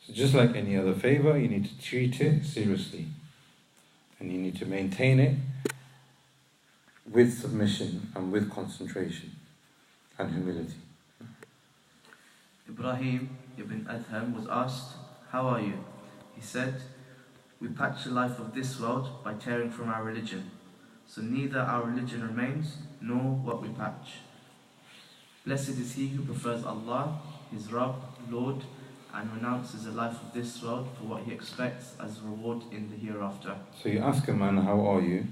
Speaker 1: So just like any other favor, you need to treat it seriously. And you need to maintain it with submission and with concentration and humility.
Speaker 2: Ibrahim ibn Adham was asked, "How are you?" He said, "We patch the life of this world by tearing from our religion. So neither our religion remains, nor what we patch. Blessed is he who prefers Allah, his Rabb, Lord, and renounces the life of this world for what he expects as reward in the hereafter."
Speaker 1: So you ask a man, how are you?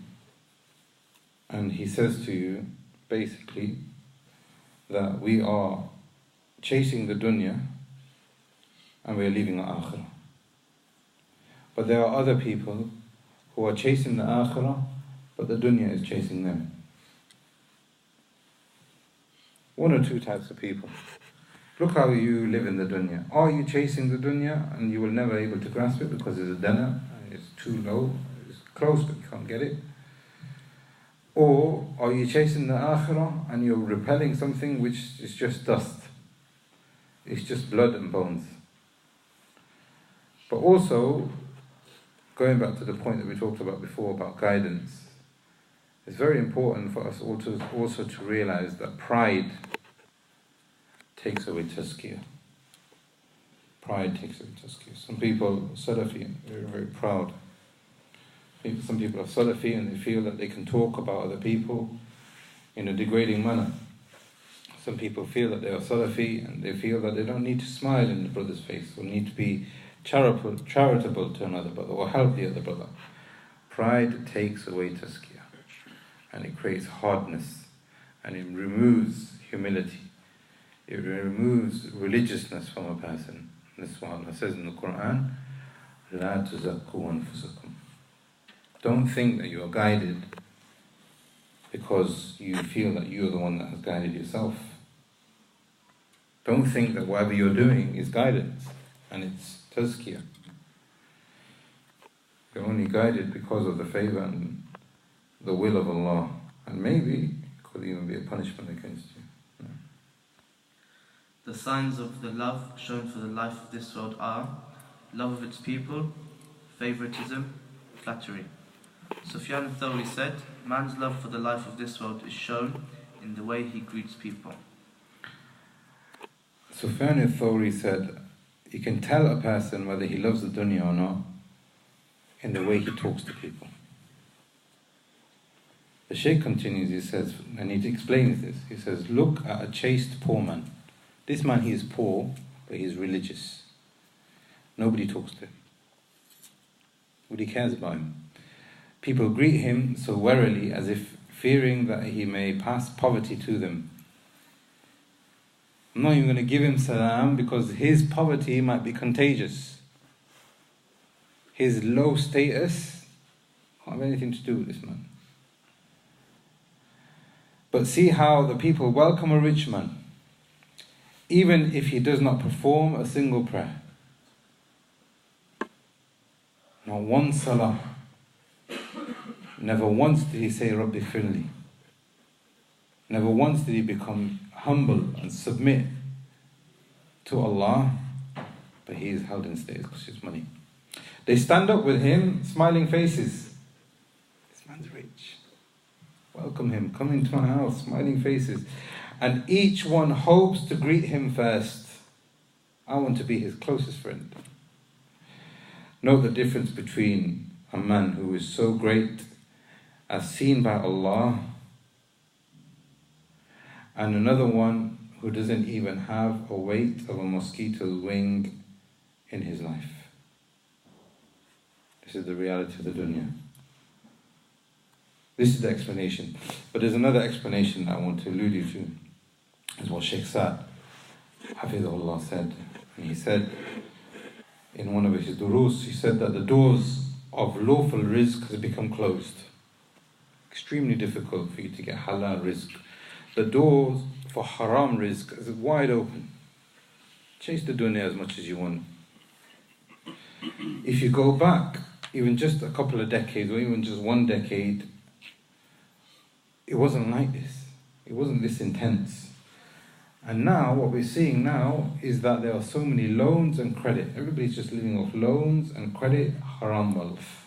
Speaker 1: And he says to you, basically, that we are chasing the dunya and we are leaving the akhirah. But there are other people who are chasing the akhirah, but the dunya is chasing them. One or two types of people. Look how you live in the dunya. Are you chasing the dunya and you will never be able to grasp it because it's a dana, it's too low, it's close but you can't get it? Or are you chasing the akhirah and you're repelling something which is just dust? It's just blood and bones. But also, going back to the point that we talked about before about guidance, It's very important for us also to realize that pride takes away tazkiyah. Pride takes away tazkiyah. Some people are Salafi, they're very proud. Some people are Salafi and they feel that they can talk about other people in a degrading manner. Some people feel that they are Salafi and they feel that they don't need to smile in the brother's face or need to be charitable to another brother or help the other brother. Pride takes away tazkiyah and it creates hardness and it removes humility. It removes religiousness from a person. This is what Allah says in the Quran, لَا تُزَكُّوا أَنفُسَكُمْ. Don't think that you are guided because you feel that you are the one that has guided yourself. Don't think that whatever you're doing is guidance and it's tazkiyah. You're only guided because of the favour and the will of Allah, and maybe it could even be a punishment against you. No.
Speaker 2: The signs of the love shown for the life of this world are love of its people, favoritism, flattery. Sufyan al-Thawri said, man's love for the life of this world is shown in the way he greets people.
Speaker 1: Sufyan al-Thawri said, you can tell a person whether he loves the dunya or not in the way he talks to people. The Shaykh continues, he says, and he explains this, he says, look at a chaste poor man. This man, he is poor, but he is religious. Nobody talks to him. Nobody cares about him. People greet him so warily as if fearing that he may pass poverty to them. I'm not even going to give him salam because his poverty might be contagious. His low status can't have anything to do with this man. But see how the people welcome a rich man, even if he does not perform a single prayer. Not one salah. Never once did he say, Rabbi Firli. Never once did he become humble and submit to Allah, but he is held in status because his money. They stand up with him, smiling faces. This man's rich. Welcome him, come into my house, smiling faces. And each one hopes to greet him first. I want to be his closest friend. Note the difference between a man who is so great as seen by Allah and another one who doesn't even have a weight of a mosquito's wing in his life. This is the reality of the dunya. This is the explanation. But there's another explanation I want to allude you to. Is what Sheikh Sa'd Hafidhullah said. And he said in one of his durus, he said that the doors of lawful rizq has become closed. Extremely difficult for you to get halal rizq. The doors for haram rizq is wide open. Chase the dunya as much as you want. If you go back even just a couple of decades or even just one decade, it wasn't like this. It wasn't this intense. And now, what we're seeing now is that there are so many loans and credit. Everybody's just living off loans and credit, haram wealth.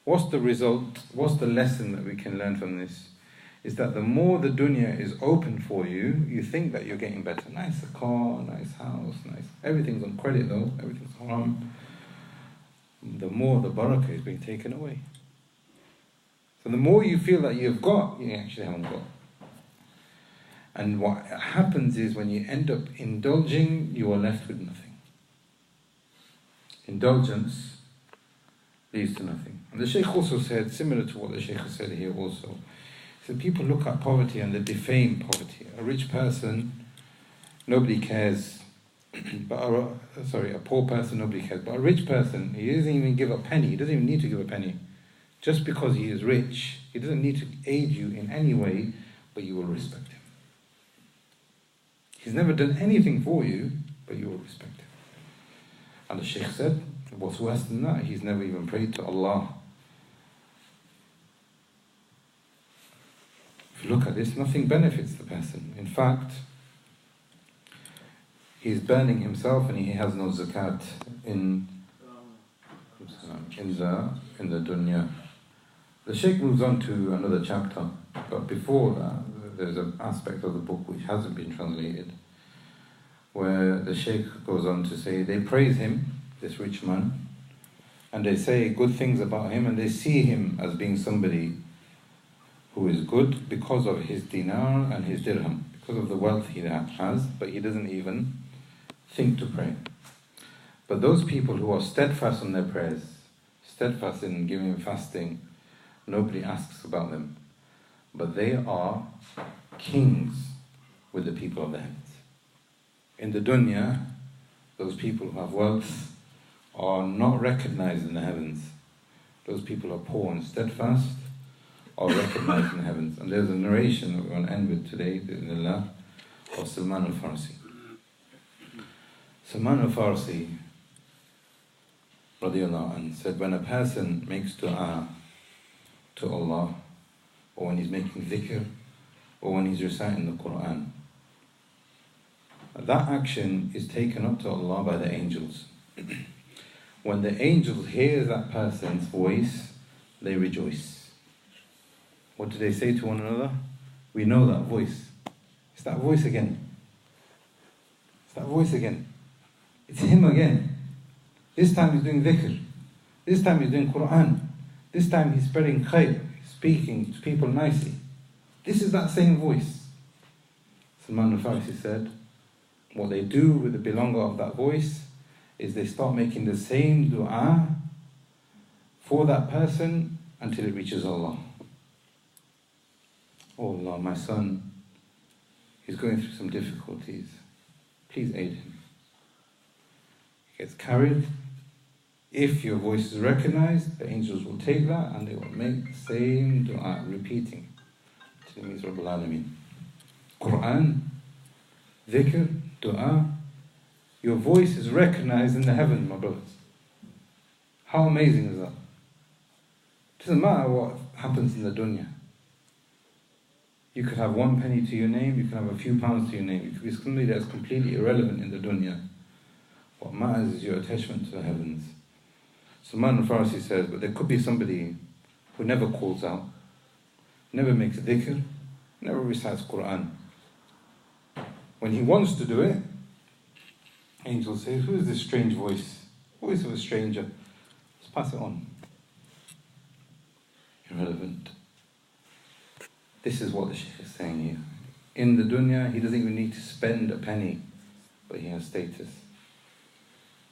Speaker 1: What's the result? What's the lesson that we can learn from this? Is that the more the dunya is open for you, you think that you're getting better. Nice car, nice house, nice. Everything's on credit though, everything's haram. The more the barakah is being taken away. So the more you feel that you've got, you actually haven't got. And what happens is when you end up indulging, you are left with nothing. Indulgence leads to nothing. And the Shaykh also said, similar to what the Shaykh has said here also, he said people look at poverty and they defame poverty. A rich person, nobody cares. But a poor person, nobody cares. But a rich person, he doesn't even give a penny. He doesn't even need to give a penny. Just because he is rich, he doesn't need to aid you in any way, but you will respect him. He's never done anything for you, but you will respect him. And the Shaykh said, what's worse than that? He's never even prayed to Allah. If you look at this, nothing benefits the person. In fact, he's burning himself and he has no zakat in the dunya. The Sheikh moves on to another chapter, but before that, there's an aspect of the book which hasn't been translated, where the Sheikh goes on to say they praise him, this rich man, and they say good things about him, and they see him as being somebody who is good because of his dinar and his dirham, because of the wealth he has, but he doesn't even think to pray. But those people who are steadfast on their prayers, steadfast in giving and fasting, nobody asks about them. But they are kings with the people of the heavens. In the dunya, those people who have wealth are not recognized in the heavens. Those people are poor and steadfast are recognized in the heavens. And there's a narration that we're going to end with today, bi'idhnillah, of Salman al-Farsi. Salman al-Farsi, radiyallahu anhu, said when a person makes dua to Allah, or when he's making dhikr, or when he's reciting the Quran, that action is taken up to Allah by the angels. When the angels hear that person's voice, they rejoice. What do they say to one another? We know that voice. It's that voice again. It's that voice again. It's him again. This time he's doing dhikr. This time he's doing Quran. This time he's spreading khair, speaking to people nicely. This is that same voice. Salman al-Farsi said, what they do with the belonger of that voice is they start making the same dua for that person until it reaches Allah. Oh Allah, my son, he's going through some difficulties. Please aid him. He gets carried. If your voice is recognized, the angels will take that and they will make the same dua, repeating. Till it means Rabbul Alameen. Quran, dhikr, dua, your voice is recognized in the heavens, my brothers. How amazing is that? It doesn't matter what happens in the dunya. You could have 1 penny to your name, you could have a few pounds to your name, you could be somebody that's completely irrelevant in the dunya. What matters is your attachment to the heavens. Salman al-Farsi says, but there could be somebody who never calls out, never makes dhikr, never recites Quran. When he wants to do it, angels say, who is this strange voice? Voice of a stranger. Let's pass it on. Irrelevant. This is what the Shaykh is saying here. In the dunya, he doesn't even need to spend a penny, but he has status.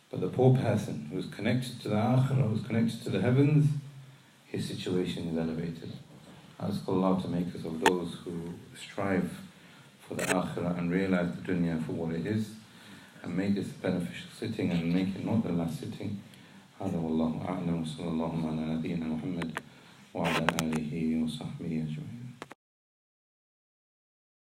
Speaker 1: But the poor person who is connected to the akhirah, who is connected to the heavens, his situation is elevated. I ask Allah to make us of those who strive for the akhirah and realize the dunya for what it is, and make this a beneficial sitting and make it not the last sitting. هذا والله أعلم وصلى الله على نبينا محمد وعلى آله وصحبه أجمعين.